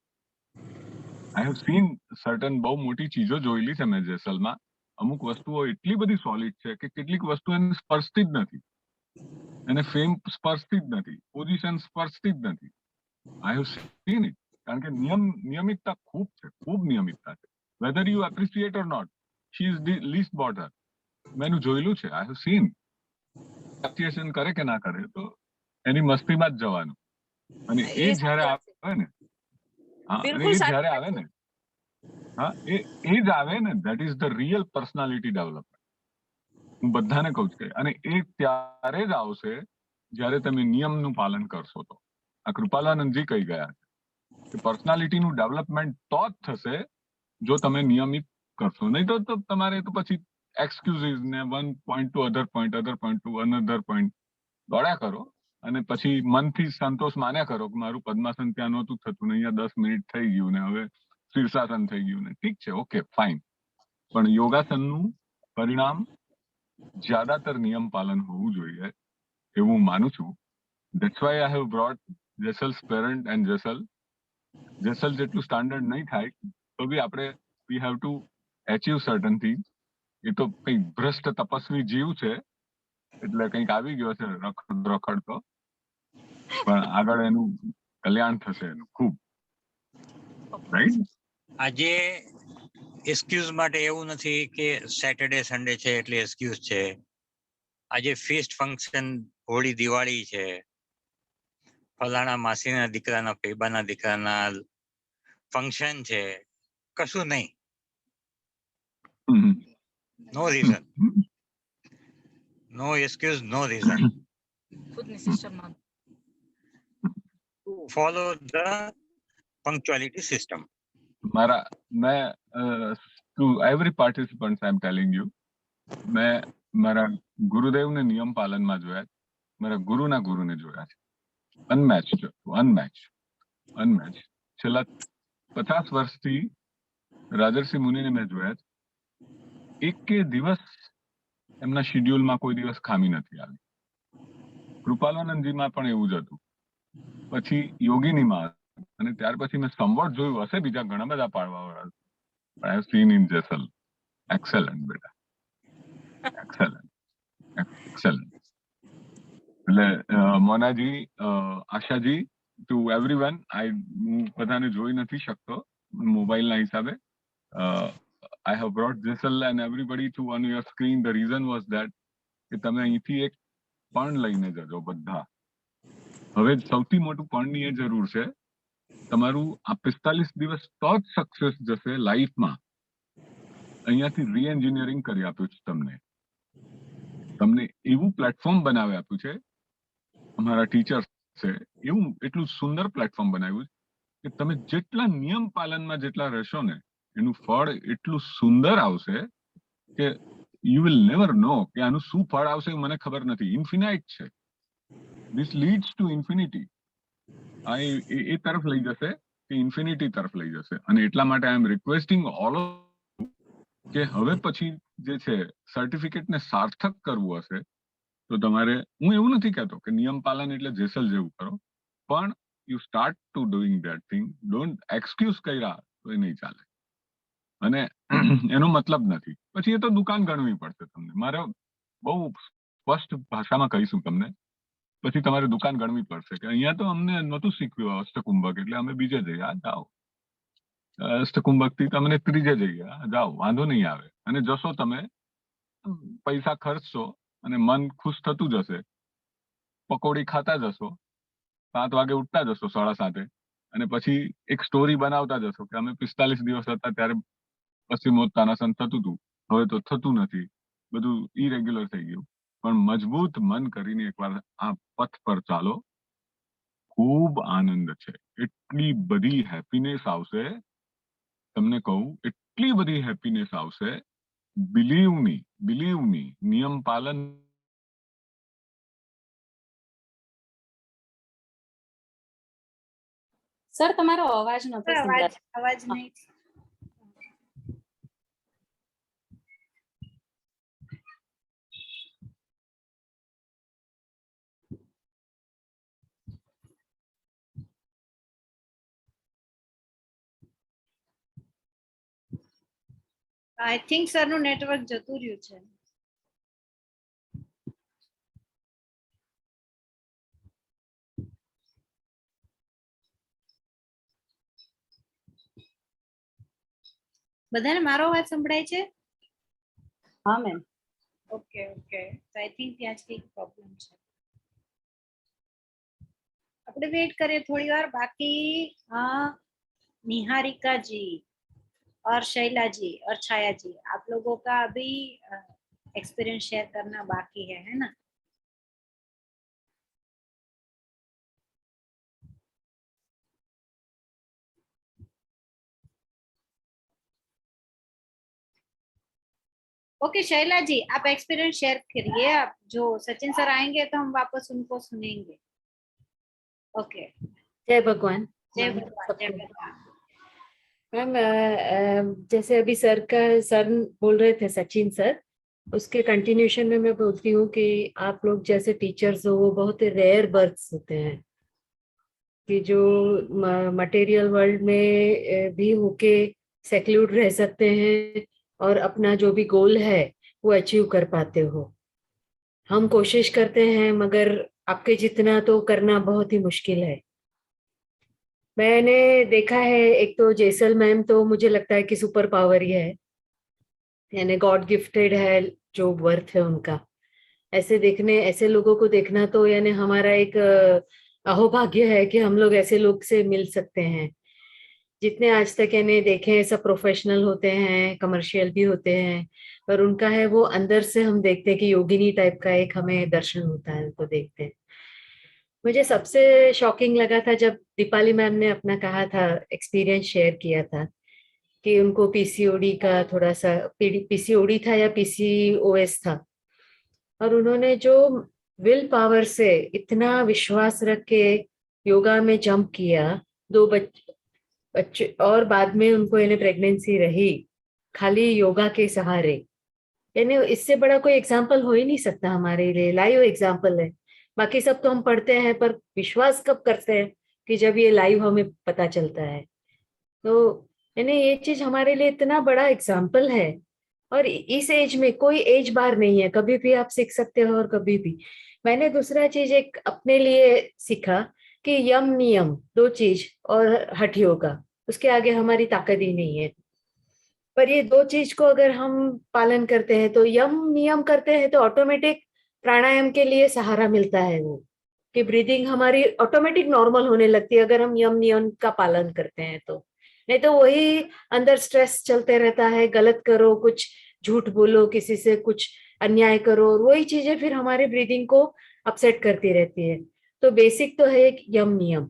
આઈ હેવ સીન સર્ટન બહુ મોટી ચીજો જોયેલી છે મેં જેસલમાં. અમુક વસ્તુઓ એટલી બધી સોલિડ છે કે કેટલીક વસ્તુ એને સ્પર્શતી જ નથી, એને ફેમ સ્પર્શતી જ નથી, પોઝિશન સ્પર્શતી જ નથી. I have seen it. કારણ કે નિયમિતતા ખૂબ છે, ખૂબ નિયમિતતા છે. Whether you appreciate or not, she is the least bother. મેં એનું જોયેલું છે. આઈ હેવ સીન. એપ્રિશિએશન કરે કે ના કરે તો એની મસ્તીમાં જ જવાનું. અને એ જ્યારે આવે ને, હા, અને એ જ્યારે આવે ને, હા, એ જ આવે ને, that is the real personality development. હું બધાને કહું છું કે, અને એ ત્યારે જ આવશે જ્યારે તમે નિયમનું પાલન કરશો. તો આ કૃપાલાનંદજી કહી ગયા છે કે પર્સનાલિટીનું ડેવલપમેન્ટ તો જ થશે જો તમે નિયમિત કરશો. નહીં તો તમારે તો પછી એક્સક્યુઝીસ ને one point to other point to another point દોડ્યા કરો, અને પછી મનથી સંતોષ માન્યા કરો કે મારું પદ્માસન ત્યાં નહોતું થતું ને અહીંયા 10 મિનિટ થઈ ગયું ને હવે શીર્ષાસન થઈ ગયું ને. ઠીક છે, ઓકે ફાઇન, પણ યોગાસનનું પરિણામ જ્યાદાતર નિયમ પાલન હોવું જોઈએ એવું હું માનું છું. That's why I have brought Jesal's parent and Jesal જેટલું સ્ટાન્ડર્ડ નહીં થાય તો બી આપણે we have to achieve certain thing. એ તો કંઈક ભ્રષ્ટ તપસ્વી જીવ છે એટલે કંઈક આવી ગયો છે રખડતો, પણ આગળ એનું કલ્યાણ થશે એનું ખૂબ. રાઈટ? આજે એક્સક્યુઝ માટે એવું નથી કે સેટરડે સન્ડે છે એટલે એક્સક્યુઝ છે. આજે ફીસ્ટ ફંક્શન, હોળી દિવાળી છે, ફલાણા માસીના દીકરાના ફેબાના દીકરાના ફંક્શન છે, કશું નહીં. No reason, no excuse, no reason. Follow the punctuality system. મેં to every participant I am telling you, મેં મારા ગુરુદેવને નિયમ પાલનમાં જોયા, મારા ગુરુને જોયા છે. અનમેચ છેલ્લા 50 વર્ષથી રાજર્ષિ મુનિને મેં જોયા છે, એક કે દિવસ એમના શેડ્યુલમાં કોઈ દિવસ ખામી નથી આવી. કૃપાલાનંદજીમાં પણ એવું જ હતું. પછી યોગીનીમાં, અને ત્યાર પછી મેં સમવટ જોયું હશે બીજા ઘણા બધા પાડવાવાળા. I have seen in Jesal. Excellent બેટા, એક્સેલન્ટ, એક્સેલન્ટ. એટલે મોનાજી, આશાજી, ટુ એવરીવન, હું બધાને જોઈ નથી શકતો મોબાઈલના હિસાબે. I have brought Jisal and everybody to on your screen. The reason was that કે તમે અહીંથી એક પણ લઈને જજો બધા. હવે સૌથી મોટું પણની એ જરૂર છે, તમારું આ 45 દિવસ તો જ સક્સેસ જશે લાઈફમાં. અહીંયાથી રીએન્જિનિયરિંગ કરી આપ્યું છે તમને. તમને એવું પ્લેટફોર્મ બનાવી આપ્યું છે અમારા ટીચર્સ છે, એવું એટલું સુંદર પ્લેટફોર્મ બનાવ્યું છે કે તમે જેટલા નિયમ પાલનમાં જેટલા રહેશો ને, એનું ફળ એટલું સુંદર આવશે કે યુ વિલ નેવર નો કે આનું શું ફળ આવશે મને ખબર નથી. ઇન્ફિનાઇટ છે. This leads two infinity. આ એ તરફ લઈ જશે કે ઇન્ફિનિટી તરફ લઈ જશે. અને એટલા માટે આઈ એમ રિક્વેસ્ટિંગ ઓલ કે હવે પછી જે છે સર્ટિફિકેટને સાર્થક કરવું હશે તો તમારે, હું એવું નથી કહેતો કે નિયમ પાલન એટલે જેસલ જેવું કરો, પણ you start two doing that thing. Don't excuse કર્યા તો એ નહીં ચાલે. અને એનો મતલબ નથી પછી એ તો દુકાન ગણવી પડશે તમને. મારે બહુ સ્પષ્ટ ભાષામાં કહીશું તમને, પછી તમારે દુકાન ગણવી પડશે કે અહીંયા તો અમને નહોતું શીખવ્યું અષ્ટકુંભક, એટલે અમે બીજે જઈએ. જાઓ અષ્ટકુંભક થી તમને ત્રીજે જઈએ, જાઓ, વાંધો નહીં આવે. અને જશો તમે, પૈસા ખર્ચશો અને મન ખુશ થતું જશે. પકોડી ખાતા જશો, 7 વાગે ઉઠતા જશો 7:30, અને પછી એક સ્ટોરી બનાવતા જશો કે અમે 45 દિવસ હતા ત્યારે પશ્ચિમોત્તાનાસન થતું હતું, હવે તો થતું નથી, બધું ઇરેગ્યુલર થઈ ગયું. પણ મજબૂત મન કરીને એકવાર આ પથ પર ચાલો, ખૂબ આનંદ છે. એટલી બધી હેપીનેસ આવશે, તમને કહું, એટલી બધી હેપીનેસ આવશે. બિલીવ મી, નિયમ પાલન. સર તમારો અવાજ નતો સંભળાતો. અવાજ નહીં. આઈ થિંક સરનું નેટવર્ક જતું રહ્યું છે. બધાને મારો અવાજ સંભળાય છે? હા મેમ. ઓકે ઓકે, તો આઈ થિંક ત્યાં જ કંઈક પ્રોબ્લેમ છે. આપણે વેટ કરીએ થોડી વાર. बाकी निहारिका जी और शैला जी और छाया जी, आप लोगों का अभी एक्सपीरियंस शेयर करना बाकी है ना? ओके शैला जी, आप एक्सपीरियंस शेयर करिए. आप जो सचिन सर आएंगे तो हम वापस उनको सुनेंगे. ओके. जय भगवान. जय भगवान. जय भगवान. मैम, जैसे अभी सर बोल रहे थे, सचिन सर, उसके कंटिन्यूशन में मैं बोलती हूँ कि आप लोग जैसे टीचर्स हो वो बहुत रेयर बर्थ्स होते हैं कि जो मटेरियल वर्ल्ड में भी होके सेक्लूड रह सकते हैं और अपना जो भी गोल है वो अचीव कर पाते हो. हम कोशिश करते हैं मगर आपके जितना तो करना बहुत ही मुश्किल है. मैंने देखा है, एक तो जेसल मैम तो मुझे लगता है कि सुपर पावर ही है, यानी गॉड गिफ्टेड है जो बर्थ है उनका. ऐसे लोगों को देखना तो यानी हमारा एक अहोभाग्य है कि हम लोग ऐसे लोग से मिल सकते हैं. जितने आज तक यानी देखे सब प्रोफेशनल होते हैं, कमर्शियल भी होते हैं, पर उनका है वो अंदर से हम देखते हैं कि योगिनी टाइप का एक हमें दर्शन होता है, उनको देखते हैं. मुझे सबसे शॉकिंग लगा था जब दीपाली मैम ने अपना कहा था, एक्सपीरियंस शेयर किया था कि उनको पीसीओडी का थोड़ा सा, पीसीओडी था या पीसीओएस था, और उन्होंने जो विल पावर से इतना विश्वास रख के योगा में जंप किया. बच्चे, और बाद में उनको यानी प्रेगनेंसी रही खाली योगा के सहारे, यानी इससे बड़ा कोई एग्जाम्पल हो ही नहीं सकता हमारे लिए, लाइव एग्जाम्पल है। बाकी सब तो हम पढ़ते हैं, पर विश्वास कब करते हैं कि जब ये लाइव हमें पता चलता है। तो यानी ये चीज हमारे लिए इतना बड़ा एग्जाम्पल है। और इस एज में कोई एज बार नहीं है, कभी भी आप सीख सकते हो और कभी भी। मैंने दूसरा चीज एक अपने लिए सीखा कि यम नियम 2 चीज, और हठ योगा, उसके आगे हमारी ताकत ही नहीं है। पर ये 2 चीज को अगर हम पालन करते हैं, तो यम नियम करते हैं, तो ऑटोमेटिक प्राणायाम के लिए सहारा मिलता है वो, कि ब्रीदिंग हमारी ऑटोमेटिक नॉर्मल होने लगती है अगर हम यम नियम का पालन करते हैं तो। नहीं तो वही अंदर स्ट्रेस चलते रहता है, गलत करो, कुछ झूठ बोलो, किसी से कुछ अन्याय करो, और वही चीजें फिर हमारे ब्रीदिंग को अपसेट करती रहती है। तो बेसिक तो है एक यम नियम,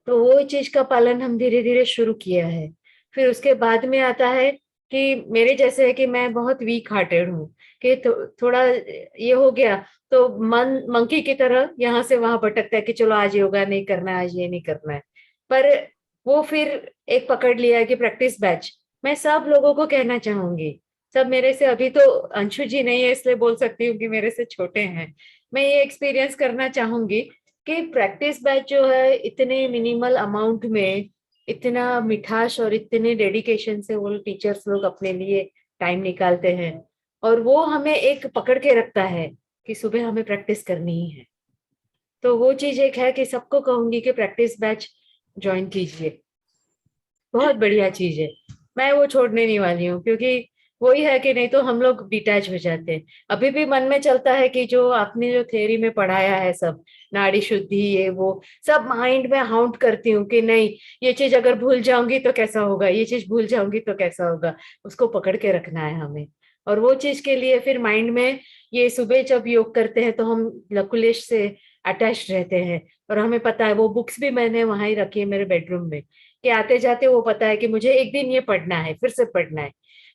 तो वो चीज का पालन हम धीरे धीरे शुरू किया है। फिर उसके बाद में आता है कि मेरे जैसे है कि मैं बहुत वीक हार्टेड हूँ, कि थोड़ा ये हो गया तो मन मंकी की तरह यहाँ से वहां भटकता है कि चलो आज योगा नहीं करना है, आज ये नहीं करना है। पर वो फिर एक पकड़ लिया है कि प्रैक्टिस बैच। मैं सब लोगों को कहना चाहूंगी, सब मेरे से, अभी तो अंशु जी नहीं है इसलिए बोल सकती हूँ कि मेरे से छोटे हैं, मैं ये एक्सपीरियंस करना चाहूंगी कि प्रैक्टिस बैच जो है इतने मिनिमल अमाउंट में, इतना मिठास और इतने डेडिकेशन से वो टीचर्स लोग अपने लिए टाइम निकालते हैं, और वो हमें एक पकड़ के रखता है कि सुबह हमें प्रैक्टिस करनी ही है। तो वो चीज एक है कि सबको कहूंगी कि प्रैक्टिस बैच ज्वाइन कीजिए, बहुत बढ़िया चीज है। मैं वो छोड़ने नहीं वाली हूँ, क्योंकि वही है कि नहीं तो हम लोग डिटैच हो जाते हैं। अभी भी मन में चलता है कि जो आपने जो थ्योरी में पढ़ाया है सब, नाड़ी शुद्धि ये वो सब माइंड में हाउंट करती हूँ कि नहीं, ये चीज अगर भूल जाऊंगी तो कैसा होगा, ये चीज भूल जाऊंगी तो कैसा होगा, उसको पकड़ के रखना है हमें। और वो चीज के लिए फिर माइंड में, ये सुबह जब योग करते हैं तो हम लकुलेश से अटैच रहते हैं, और हमें पता है, वो बुक्स भी मैंने वहां ही रखी है मेरे बेडरूम में, कि आते जाते वो पता है कि मुझे एक दिन ये पढ़ना है, फिर से पढ़ना है।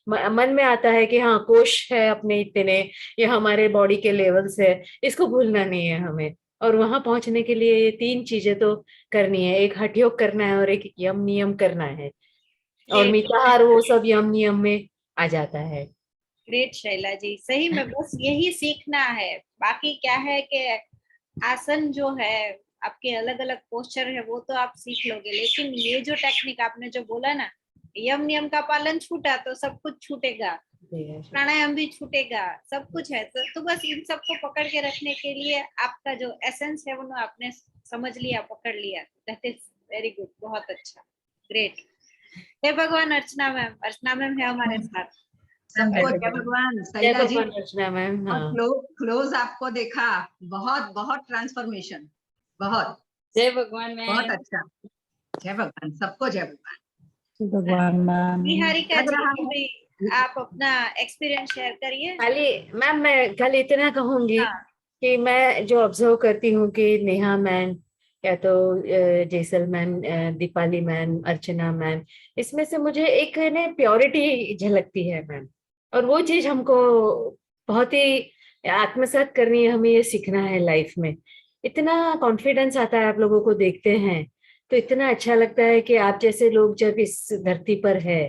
मन में आता है कि हाँ कोश है अपने इतने, ये हमारे बॉडी के लेवल्स है, इसको भूलना नहीं है हमें। और वहां पहुंचने के लिए ये 3 चीजें तो करनी है, एक हठ योग करना है और एक यम नियम करना है, और मिताहार वो सब यम नियम में आ जाता है। ग्रेट शैला जी, सही में बस यही सीखना है। बाकी क्या है कि आसन जो है, आपके अलग अलग पोस्चर है, वो तो आप सीख लोगे, लेकिन ये जो टेक्निक आपने जो बोला ना, यम नियम का पालन छूटा तो सब कुछ छूटेगा, प्राणायाम भी छूटेगा, सब कुछ है। तो बस इन सबको पकड़ के रखने के लिए आपका जो एसेंस है वो आपने समझ लिया, पकड़ लिया। दैट इज वेरी गुड, बहुत अच्छा, ग्रेट। हे भगवान अर्चना मैम, अर्चना मैम है हमारे साथ। सबको जय भगवान। शैला जी, अर्चना मैम, हाँ। क्लोज आपको देखा, बहुत बहुत ट्रांसफॉर्मेशन, बहुत। जय भगवान मैम, बहुत अच्छा। जय भगवान, सबको जय भगवान। भगवान मैम। निहारिका जी, आप अपना एक्सपीरियंस शेयर करिए। खाली मैम मैं खाली इतना कहूंगी हाँ। कि मैं जो ऑब्जर्व करती हूँ कि नेहा मैम या तो जेसल मैम, दीपाली मैम, अर्चना मैम, इसमें से मुझे एक ना प्योरिटी झलकती है मैम, और वो चीज हमको बहुत ही आत्मसात करनी है, हमें ये सीखना है लाइफ में। इतना कॉन्फिडेंस आता है आप लोगों को देखते हैं तो इतना अच्छा लगता है कि आप जैसे लोग जब इस धरती पर है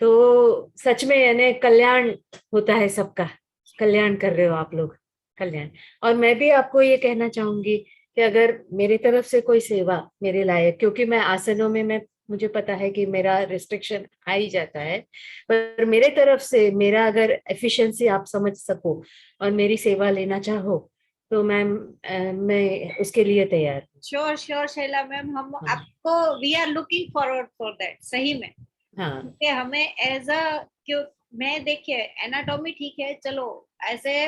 तो सच में यानी कल्याण होता है, सबका कल्याण कर रहे हो आप लोग, कल्याण। और मैं भी आपको ये कहना चाहूंगी कि अगर मेरी तरफ से कोई सेवा मेरे लायक, क्योंकि मैं आसनों में मुझे पता है कि मेरा रिस्ट्रिक्शन आ ही जाता है, पर मेरे तरफ से मेरा अगर एफिशिएंसी आप समझ सको और मेरी सेवा लेना चाहो तो मैं उसके लिए तैयार हूँ। श्योर श्योर शैला मैम, हम आपको we are looking forward for that, सही में। हाँ, क्योंकि हमें एज अ, क्यों मैं देखिए एनाटॉमी ठीक है, चलो ऐसे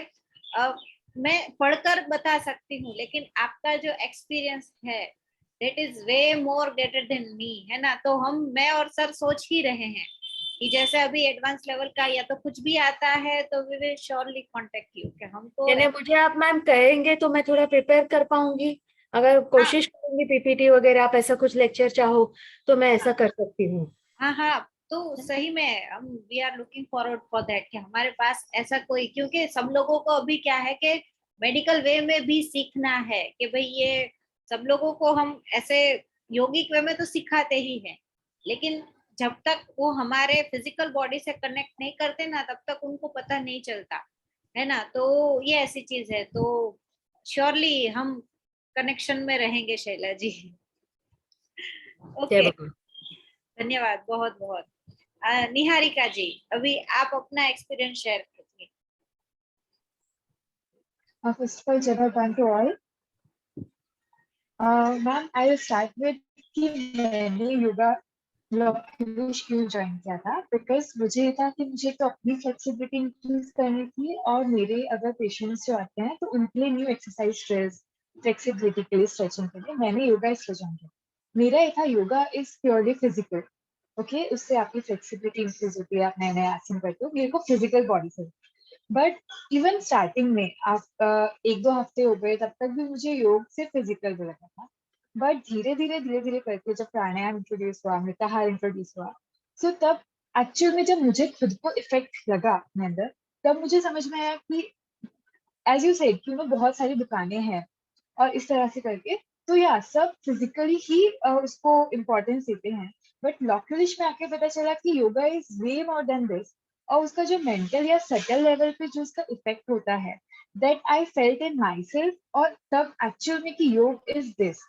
मैं पढ़कर बता सकती हूँ, लेकिन आपका जो एक्सपीरियंस है that is way more greater than me, है ना। तो मैं और सर सोच ही रहे हैं कि जैसे अभी एडवांस लेवल का या तो कुछ भी आता है तो we will surely contact you, कि हमको यानी मुझे आप मैम कहेंगे तो मैं थोड़ा प्रिपेयर कर पाऊंगी, अगर कोशिश करूंगी पीपीटी वगैरह, आप ऐसा कुछ लेक्चर चाहो तो मैं ऐसा कर सकती हूँ। हाँ हाँ, तो सही में हम we are looking forward for that, कि हमारे पास ऐसा कोई, क्योंकि सब लोगों को अभी क्या है कि मेडिकल वे में भी सीखना है कि भाई ये सब लोगों को हम ऐसे योगिक वे में तो सिखाते ही है, लेकिन जब तक वो हमारे फिजिकल बॉडी से कनेक्ट नहीं करते ना तब तक उनको पता नहीं चलता है ना। तो ये ऐसी चीज है, तो श्योरली हम कनेक्शन में रहेंगे शैला जी। ओके, धन्यवाद बहुत बहुत। निहारिका जी, अभी आप अपना एक्सपीरियंस शेयर कीजिए। First of all, Jai Bhagwan to all. Ma'am, I will start with कि मैंने योगा क्यों ज्वाइन किया था, बिकॉज मुझे ये था कि मुझे तो अपनी फ्लेक्सिबिलिटी इंक्रीज करनी थी और मेरे अगर पेशेंट्स जो आते हैं तो उनके लिए न्यू एक्सरसाइज ड्रिल्स फ्लेक्सिबिलिटी के लिए, स्ट्रेचिंग के लिए मैंने योगा इसलिए ज्वाइन किया। मेरा ये था yoga is purely physical, okay, उससे आपकी फ्लेक्सिबिलिटी इंक्रीज होती है, आप नए नए आसन करते हो, मेरे को फिजिकल बॉडी से। बट इवन स्टार्टिंग में आप 1-2 हफ्ते हो गए तब तक भी मुझे योग से फिजिकल भी लगा था, बट धीरे धीरे करके जब प्राणायाम इंट्रोड्यूस हुआ, मृत्याहार इंट्रोड्यूस हुआ, सो तब एक्चुअल में जब मुझे खुद को इफेक्ट लगा अपने अंदर, तब मुझे समझ में आया कि एज यू सेड कि बहुत सारी दुकानें हैं और इस तरह से करके, तो या सब फिजिकली ही उसको इम्पोर्टेंस देते हैं, बट लॉक्युलिश में आके पता चला कि yoga is way more than this, और उसका जो मेंटल या सटल लेवल पे जो उसका इफेक्ट होता है, that I felt in my self, और तब एक्चुअल में कि योग इज दिस।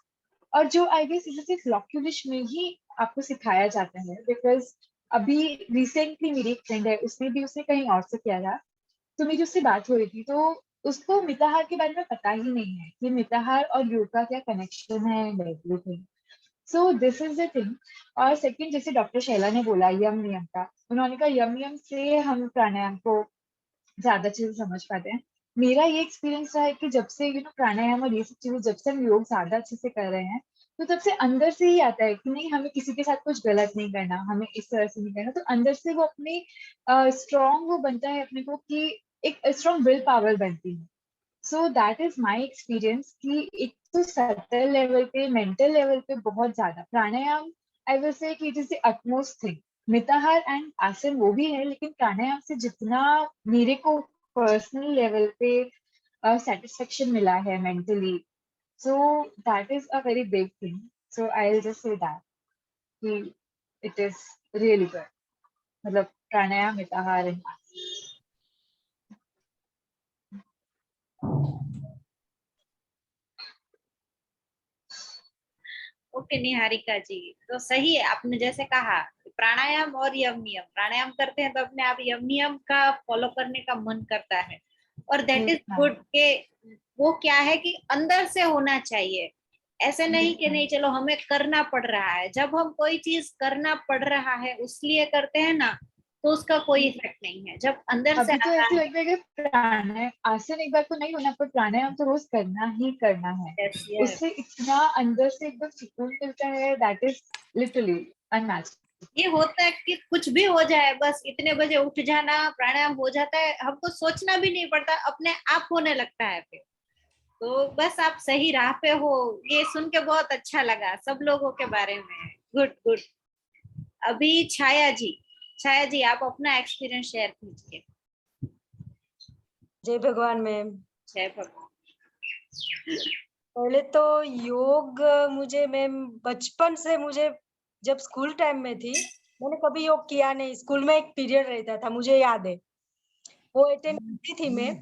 और जो आई गेस इसे सिर्फ लॉक्युलिश में ही आपको सिखाया जाता है, बिकॉज अभी रिसेंटली मेरी एक फ्रेंड है, उसने कहीं और से किया था, तो मेरी उससे बात हो रही थी, तो उसको मिताहार के बारे में पता ही नहीं है कि मिताहार और योग का क्या कनेक्शन है, everything. So this is the thing. और सेकंड, जैसे डॉक्टर शैला ने बोला यम नियम का, उन्होंने कहा यम नियम से हम प्राणायाम को ज्यादा चीजें समझ पाते हैं। मेरा ये एक्सपीरियंस रहा है कि जब से प्राणायाम और ये सब चीजें जब से हम योग ज्यादा अच्छे से कर रहे हैं, तो तब से अंदर से ही आता है कि नहीं, हमें किसी के साथ कुछ गलत नहीं करना, हमें इस तरह से नहीं करना, तो अंदर से वो अपनी स्ट्रॉन्ग वो बनता है अपने को, कि एक स्ट्रॉन्ग विल पावर बनती है। So that is my experience कि एक तो सटल लेवल पे, मेंटल लेवल पे बहुत ज्यादा pranayama, I will say that it is the utmost thing. मिताहार एंड आसन वो भी है, लेकिन प्राणायाम से जितना मेरे को पर्सनल लेवल पे सेटिस्फेक्शन मिला है mentally, so that is a very big thing. So I will just say that कि इट इज रियली गुड, मतलब प्राणायाम, मिताहार एंड ओके निहारिका जी, तो सही है आपने जैसे कहा, प्राणायाम और यम नियम, प्राणायाम करते हैं तो अपने आप यम नियम का फॉलो करने का मन करता है, और दैट इज गुड के वो क्या है कि अंदर से होना चाहिए, ऐसे नहीं कि नहीं चलो हमें करना पड़ रहा है। जब हम कोई चीज करना पड़ रहा है उसलिए करते हैं ना, तो उसका कोई इफेक्ट नहीं है। जब अंदर से अभी तो ऐसे लगता है कि प्राणायाम आसन एक बार तो नहीं होना, पर प्राणायाम तो रोज करना ही करना है। yes, yes. उससे इतना अंदर से एकदम सुकून मिलता है, दैट इज लिटरली अनमैच्ड। ये होता है कि कुछ भी हो जाए, बस इतने बजे उठ जाना, प्राणायाम हो जाता है, हमको सोचना भी नहीं पड़ता, अपने आप होने लगता है फिर। तो बस आप सही राह पे हो, ये सुन के बहुत अच्छा लगा सब लोगों के बारे में। Good good. अभी छाया जी आप अपना एक्सपीरियंस शेयर कीजिए। जय भगवान मैम। जय भगवान। पहले तो योग मुझे मैम बचपन से, मुझे जब स्कूल टाइम में थी मैंने कभी योग किया नहीं। स्कूल में एक पीरियड रहता था, मुझे याद है, वो अटेंड करती थी मैं,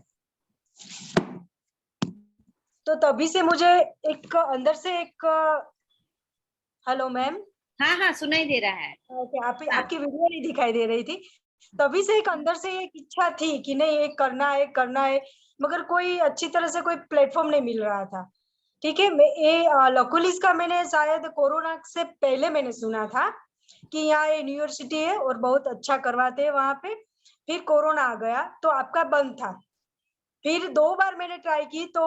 तो तभी से मुझे एक अंदर से एक, हेलो मैम, हाँ सुनाई दे रहा है। आपकी वीडियो नहीं दिखाई दे रही थी, तभी से एक अंदर से एक इच्छा थी कि नहीं ये करना है, मगर कोई अच्छी तरह से कोई प्लेटफॉर्म नहीं मिल रहा था। ठीक है, मैं ये लकुलिस का मैंने शायद कोरोना से पहले मैंने सुना था कि यहाँ यूनिवर्सिटी है और बहुत अच्छा करवाते हैं वहां पे। फिर कोरोना आ गया तो आपका बंद था। फिर 2 बार मैंने ट्राई की तो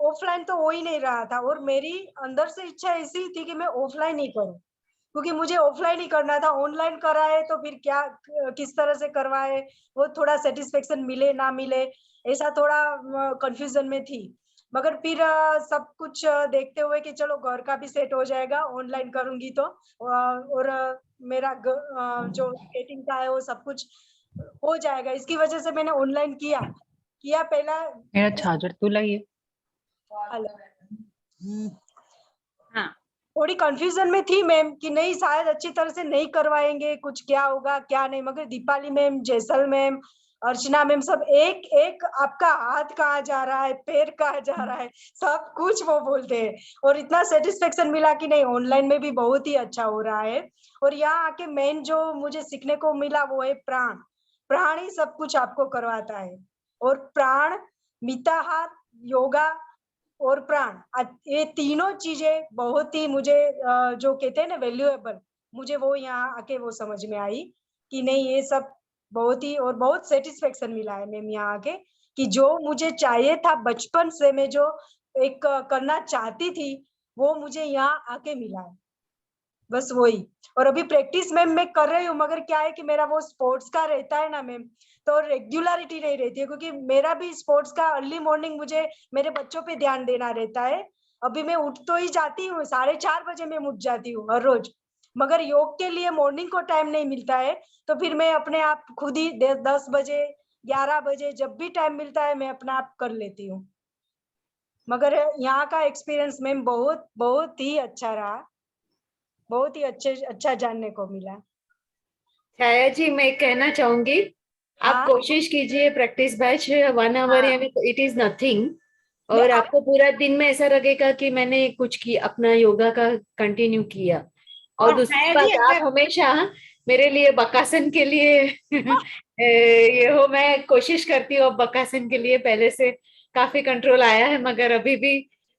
ऑफलाइन तो हो ही नहीं रहा था, और मेरी अंदर से इच्छा ऐसी थी कि मैं ऑफलाइन ही करूं, क्योंकि मुझे ऑफलाइन ही करना था। ऑनलाइन कराए तो फिर क्या, किस तरह से करवाए, वो थोड़ा सेटिस्फेक्शन मिले ना मिले, ऐसा थोड़ा कंफ्यूजन में थी। मगर फिर सब कुछ देखते हुए कि चलो घर का भी सेट हो जाएगा, ऑनलाइन करूंगी तो, और मेरा जो स्केटिंग का है वो सब कुछ हो जाएगा, इसकी वजह से मैंने ऑनलाइन किया पहला। मेरा चार्जर तो लाइए। हेलो, हाँ थोड़ी कंफ्यूजन में थी मैम कि नहीं शायद अच्छी तरह से नहीं करवाएंगे, कुछ क्या होगा क्या नहीं, मगर दीपाली मैम, जैसल मैम, अर्चना मैम सब एक एक आपका हाथ कहाँ जा रहा है, पैर कहाँ जा रहा है, सब कुछ वो बोलते हैं। और इतना सेटिस्फेक्शन मिला कि नहीं ऑनलाइन में भी बहुत ही अच्छा हो रहा है। और यहाँ आके मेन जो मुझे सीखने को मिला वो है प्राण। प्राण ही सब कुछ आपको करवाता है। और प्राण, मिताहार, योगा और प्राण, ये तीनों चीजें बहुत ही मुझे जो कहते हैं ना वैल्यूएबल, मुझे वो यहाँ आके वो समझ में आई कि नहीं ये सब बहुत ही, और बहुत सेटिस्फेक्शन मिला है मैम यहाँ आके कि जो मुझे चाहिए था बचपन से, मैं जो एक करना चाहती थी वो मुझे यहाँ आके मिला है, बस वही। और अभी प्रैक्टिस मैम मैं कर रही हूँ, मगर क्या है कि मेरा वो स्पोर्ट्स का रहता है ना मैम, तो रेगुलरिटी नहीं रहती है, क्योंकि मेरा भी स्पोर्ट्स का अर्ली मॉर्निंग मुझे मेरे बच्चों पे ध्यान देना रहता है। अभी मैं उठ तो ही जाती हूँ, 4:30 बजे मैं उठ जाती हूँ हर रोज, मगर योग के लिए मॉर्निंग को टाइम नहीं मिलता है। तो फिर मैं अपने आप खुद ही 10 बजे 11 बजे जब भी टाइम मिलता है मैं अपना आप कर लेती हूँ। मगर यहाँ का एक्सपीरियंस मैम बहुत बहुत ही अच्छा रहा, बहुत ही अच्छा जानने को मिला। छाया जी, मैं कहना चाहूंगी आप हाँ? कोशिश कीजिए, प्रैक्टिस बैच 1 आवर हाँ। यानी इट इज नथिंग, और आपको पूरा दिन में ऐसा लगेगा कि मैंने कुछ किया, अपना योगा का कंटिन्यू किया। और और दूसरी छाया बात, जी आप अगर हमेशा मेरे लिए बकासन के लिए ये हो, मैं कोशिश करती हूँ, बकासन के लिए पहले से काफी कंट्रोल आया है, मगर अभी भी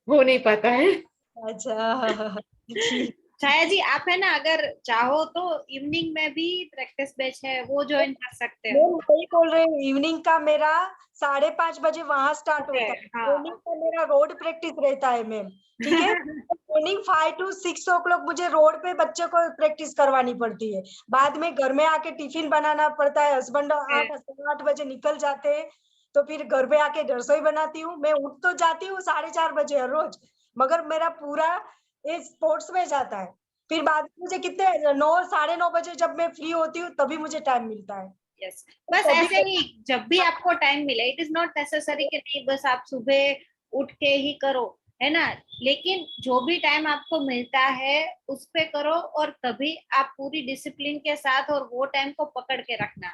हो नहीं पाता है। अच्छा ठीक। छाया जी आप है ना अगर चाहो तो इवनिंग में भी प्रैक्टिस बैच है वो ज्वाइन कर सकते हो। मैं वही बोल रही हूँ, इवनिंग का मेरा 5:30 बजे वहां स्टार्ट होता है। हाँ। मॉर्निंग का मेरा रोड प्रैक्टिस रहता है मैम, ठीक है। मॉर्निंग 5 to 6 o'clock मुझे रोड पे बच्चों को प्रैक्टिस करवानी पड़ती है। बाद में घर में आके टिफिन बनाना पड़ता है, हस्बैंड 8 बजे निकल जाते हैं, तो फिर घर पे आके रसोई बनाती हूँ। मैं उठ तो जाती हूँ 4:30 बजे हर रोज, मगर मेरा पूरा ये स्पोर्ट्स में जाता है। फिर बाद में मुझे कितने 9 9:30 बजे जब मैं फ्री होती हूँ तभी मुझे टाइम मिलता है। यस बस ऐसे ही जब भी आपको टाइम मिले, इट इज नॉट नेसेसरी कि नहीं बस आप सुबह उठ के ही करो, है ना। लेकिन जो भी टाइम आपको मिलता है उस पे करो, और तभी आप पूरी डिसिप्लिन के साथ और वो टाइम को पकड़ के रखना,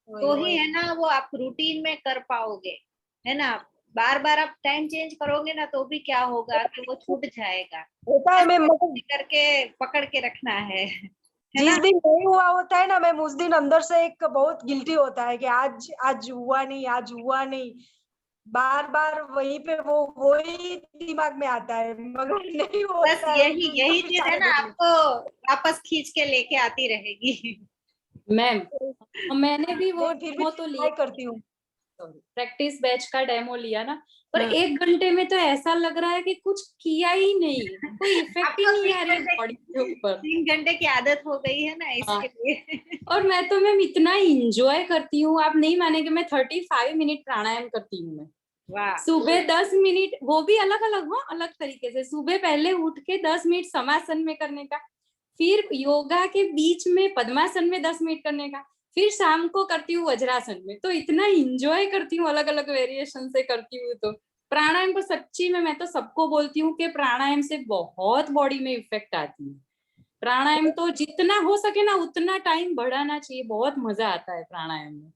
तो ही है ना वो आप रूटीन में कर पाओगे, है ना। बार बार आप टाइम चेंज करोगे ना तो भी क्या होगा कि वो छूट जाएगा। होता है मैम, करके पकड़ के रखना है जिस दिन नहीं हुआ होता है ना मैम, उस दिन अंदर से एक बहुत गिल्टी होता है कि आज हुआ नहीं, आज हुआ नहीं, बार बार वहीं पे वही दिमाग में आता है, मगर नहीं होता बस है यही यही चीज है ना आपको वापस खींच के लेके आती रहेगी। मैम मैंने भी वो फिर डेमो तो लिया करती हूँ, प्रैक्टिस बैच का डेमो लिया ना, पर हाँ। 1 घंटे में तो ऐसा लग रहा है कि कुछ किया ही नहीं, कोई इफेक्ट ही आपको नहीं आ रही है बॉडी के ऊपर। 3 घंटे की आदत हो गई है ना इसके लिए। और मैं तो मैम इतना इंजॉय करती हूँ, आप नहीं मानेंगे, मैं 35 मिनट प्राणायाम करती हूँ मैं। वाह। सुबह 10 मिनट, वो भी अलग अलग हो, अलग तरीके से। सुबह पहले उठ के 10 मिनट समासन में करने का, फिर योगा के बीच में पद्मासन में 10 मिनट करने का, फिर शाम को करती हूँ वज्रासन में। तो इतना इंजॉय करती हूँ, अलग अलग वेरिएशन से करती हूँ। तो प्राणायाम को सच्ची में मैं तो सबको बोलती हूँ कि प्राणायाम से बहुत बॉडी में इफेक्ट आती है। प्राणायाम तो जितना हो सके ना उतना टाइम बढ़ाना चाहिए, बहुत मजा आता है प्राणायाम में।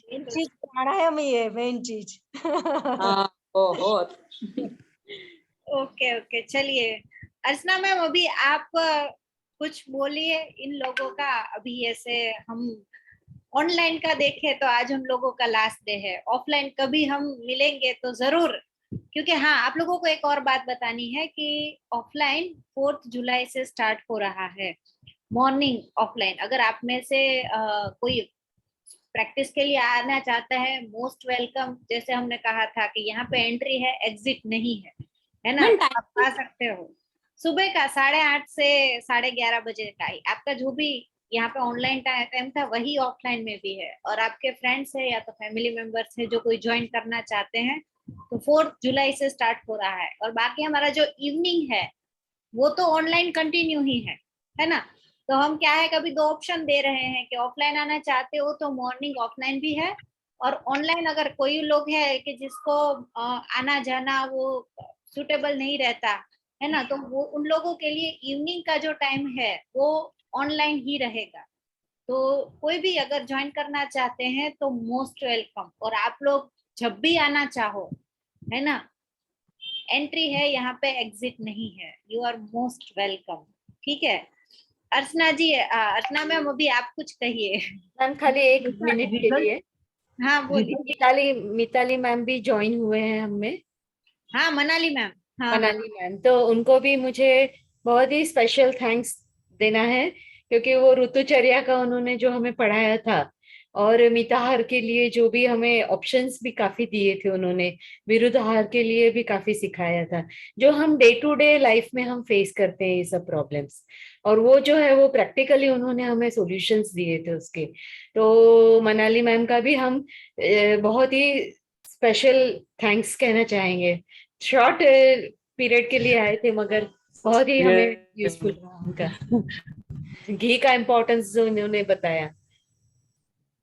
मेन चीज प्राणायाम ही है, मेन चीज। हाँ बहुत। ओके ओके चलिए अर्चना मैम अभी आप कुछ बोलिए इन लोगों का। अभी ऐसे हम ऑनलाइन का देखें तो आज हम लोगों का लास्ट डे है, ऑफलाइन कभी हम मिलेंगे तो जरूर, क्योंकि हाँ आप लोगों को एक और बात बतानी है कि ऑफलाइन 4 जुलाई से स्टार्ट हो रहा है मॉर्निंग ऑफलाइन। अगर आप में से कोई प्रैक्टिस के लिए आना चाहता है मोस्ट वेलकम। जैसे हमने कहा था कि यहाँ पे एंट्री है, एग्जिट नहीं है ना। आप आ सकते हो सुबह का 8:30 से 11:30 बजे का ही आपका जो भी यहाँ पे ऑनलाइन टाइम था वही ऑफलाइन में भी है। और आपके फ्रेंड्स है या तो फैमिली मेंबर्स है जो कोई ज्वाइन करना चाहते हैं तो 4 जुलाई से स्टार्ट हो रहा है। और बाकी हमारा जो इवनिंग है वो तो ऑनलाइन कंटिन्यू ही है ना। तो हम क्या है कभी 2 ऑप्शन दे रहे हैं कि ऑफलाइन आना चाहते हो तो मॉर्निंग ऑफलाइन भी है, और ऑनलाइन अगर कोई लोग है कि जिसको आना जाना वो सुटेबल नहीं रहता है ना, तो वो उन लोगों के लिए इवनिंग का जो टाइम है वो ऑनलाइन ही रहेगा। तो कोई भी अगर ज्वाइन करना चाहते हैं तो मोस्ट वेलकम, और आप लोग जब भी आना चाहो, है ना, एंट्री है यहाँ पे, एग्जिट नहीं है, यू आर मोस्ट वेलकम। ठीक है अर्चना जी, अर्चना मैम अभी आप कुछ कहिए। मैम खाली 1 मिनट के लिए। हाँ बोलिए। मिताली मैम भी ज्वाइन हुए हैं हमें। हाँ मनाली मैम। हाँ मनाली मैम, तो उनको भी मुझे बहुत ही स्पेशल थैंक्स देना है, क्योंकि वो ऋतुचर्या का उन्होंने जो हमें पढ़ाया था, और मिताहार के लिए जो भी हमें ऑप्शंस भी काफी दिए थे उन्होंने, विरुद्धाहार के लिए भी काफी सिखाया था, जो हम डे टू डे लाइफ में हम फेस करते हैं ये सब प्रॉब्लम्स, और वो जो है वो प्रैक्टिकली उन्होंने हमें सॉल्यूशंस दिए थे उसके। तो मनाली मैम का भी हम बहुत ही स्पेशल थैंक्स कहना चाहेंगे। शॉर्ट पीरियड के लिए आए थे, मगर बहुत ही हमें यूजफुल रहा उनका घी का इम्पोर्टेंस जो उन्होंने बताया,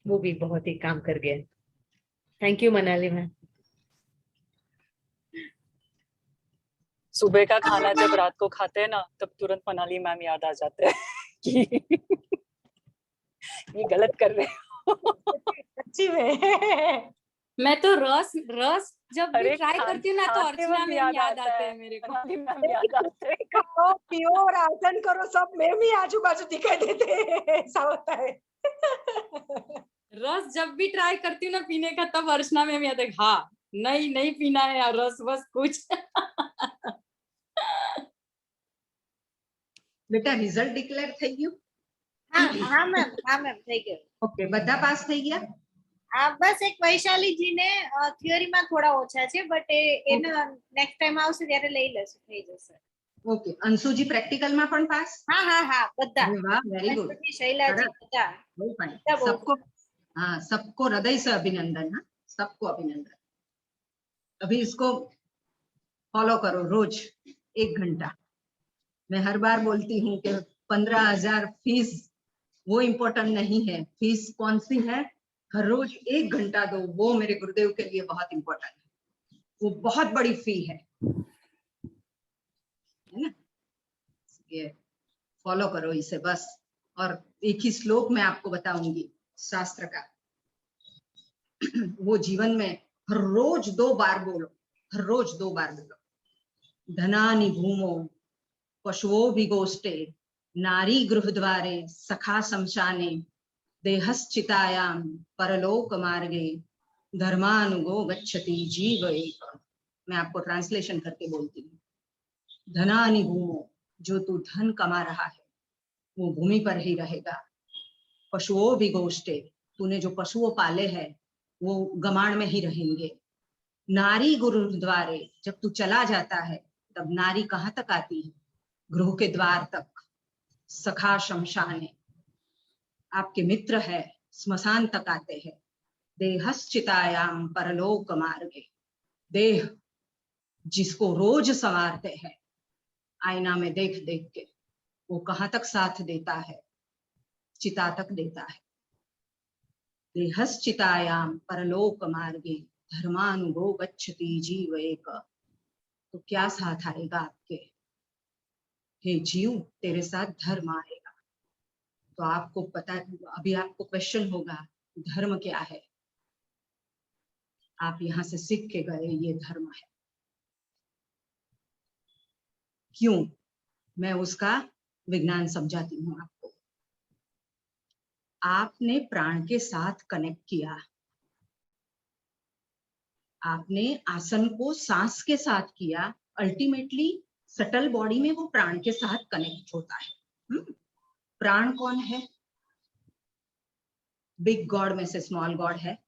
वो भी बहुत ही काम कर गया। Thank you Manali ma'am. सुबह का खाना जब रात को खाते हैं ना, तब तुरंत मनाली मैम याद आ जाते हैं कि ये गलत कर रहे हो। सच्ची में मैं तो रस जब भी अरे ट्राई करती हूँ ना तो खाते अर्चना वक्त मैम याद आते हैं मेरे को। मनाली मैम याद आते हैं। खाओ पियो और आसन करो, सब में भी आजू बाजू दिखाई देते हैं, ऐसा होता है। रस जब भी ट्राई करती हूँ ना पीने का, तब अर्चना मैम याद है, हाँ नहीं पीना है यार रस, बस कुछ। બેટા રિઝલ્ટ ડિક્લેર થઈ ગયું? हाँ मैम થઈ ગયું। ઓકે, બધા પાસ થઈ ગયા? બસ એક વૈશાલી जी ने થિયરીમાં થોડા ઓછા છે, બટ એના નેક્સ્ટ ટાઈમ આવશે ત્યારે લઈ લેશું, થઈ જશે। ઓકે, અંશુજી પ્રેક્ટિકલમાં પણ પાસ? હા બધા। અરે વાહ, વેરી ગુડ, શૈલાજી બધા। બહુ ફાઇન। બધા બહુ सबको हाँ, सबको हृदय से अभिनंदन। हाँ, सबको अभिनंदन। अभी इसको फॉलो करो रोज 1 घंटा। मैं हर बार बोलती हूँ कि 15,000 फीस वो इम्पोर्टेंट नहीं है, फीस कौन सी है, हर रोज 1 घंटा दो, वो मेरे गुरुदेव के लिए बहुत इम्पोर्टेंट है, वो बहुत बड़ी फी है ना। ये फॉलो करो इसे बस। और एक ही श्लोक मैं आपको बताऊंगी शास्त्र का, वो जीवन में हर रोज 2 बार बोलो, हर रोज 2 बार बोलो। धनानि भूमो पशुओ विगोष्टे, नारी गृहद्वारे सखा शमशाने, देहश्चितायां परलोक मार्गे, धर्मानुगो गच्छति जीव एक। मैं आपको ट्रांसलेशन करके बोलती हूँ। धनानि भूमो, जो तू धन कमा रहा है वो भूमि पर ही रहेगा। पशुओं विगोष्टे, तूने जो पशुओं पाले हैं वो गमाण में ही रहेंगे। नारी गुरुद्वारे, जब तू चला जाता है तब नारी कहाँ तक आती है? गृह के द्वार तक। सखा शमशाने, आपके मित्र है, स्मशान तक आते हैं। देहश्चितायाम परलोक मार्गे, देह जिसको रोज संवारते हैं आईना में देख देख के, वो कहाँ तक साथ देता है? चिता तक देता है। देहश्चितायाम परलोक मार्गे, धर्मानुगो गच्छति जीव एक। तो क्या साथ आएगा आपके? हे जीव, तेरे साथ धर्म आएगा। तो आपको पता, अभी आपको क्वेश्चन होगा धर्म क्या है, आप यहाँ से सीख के गए ये धर्म है। क्यों? मैं उसका विज्ञान समझाती हूँ आपको। आपने प्राण के साथ कनेक्ट किया, आपने आसन को सांस के साथ किया, अल्टीमेटली सटल बॉडी में वो प्राण के साथ कनेक्ट होता है। प्राण कौन है? बिग गॉड में से स्मॉल गॉड है।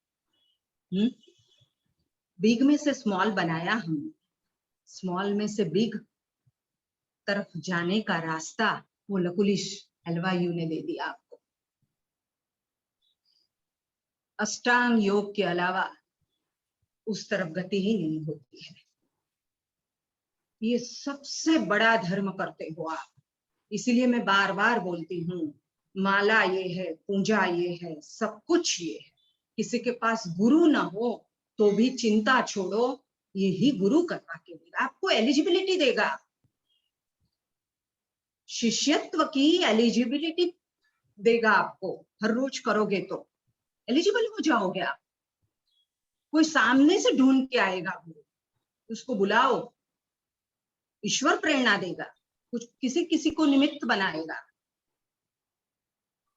बिग में से स्मॉल बनाया हमने, स्मॉल में से बिग तरफ जाने का रास्ता वो लकुलिश LYU ने दे दिया आपको। अष्टांग योग के अलावा उस तरफ गति ही नहीं होती है। ये सबसे बड़ा धर्म करते हो आप। इसीलिए मैं बार बार बोलती हूँ, माला ये है, पूजा ये है, सब कुछ ये है। किसी के पास गुरु ना हो तो भी चिंता छोड़ो, यही गुरु करवा के देगा, आपको एलिजिबिलिटी देगा। शिष्यत्व की एलिजिबिलिटी देगा आपको। हर रोज करोगे तो एलिजिबल हो जाओगे आप। कोई सामने से ढूंढ के आएगा गुरु, उसको बुलाओ, ईश्वर प्रेरणा देगा, कुछ किसी किसी को निमित्त बनाएगा।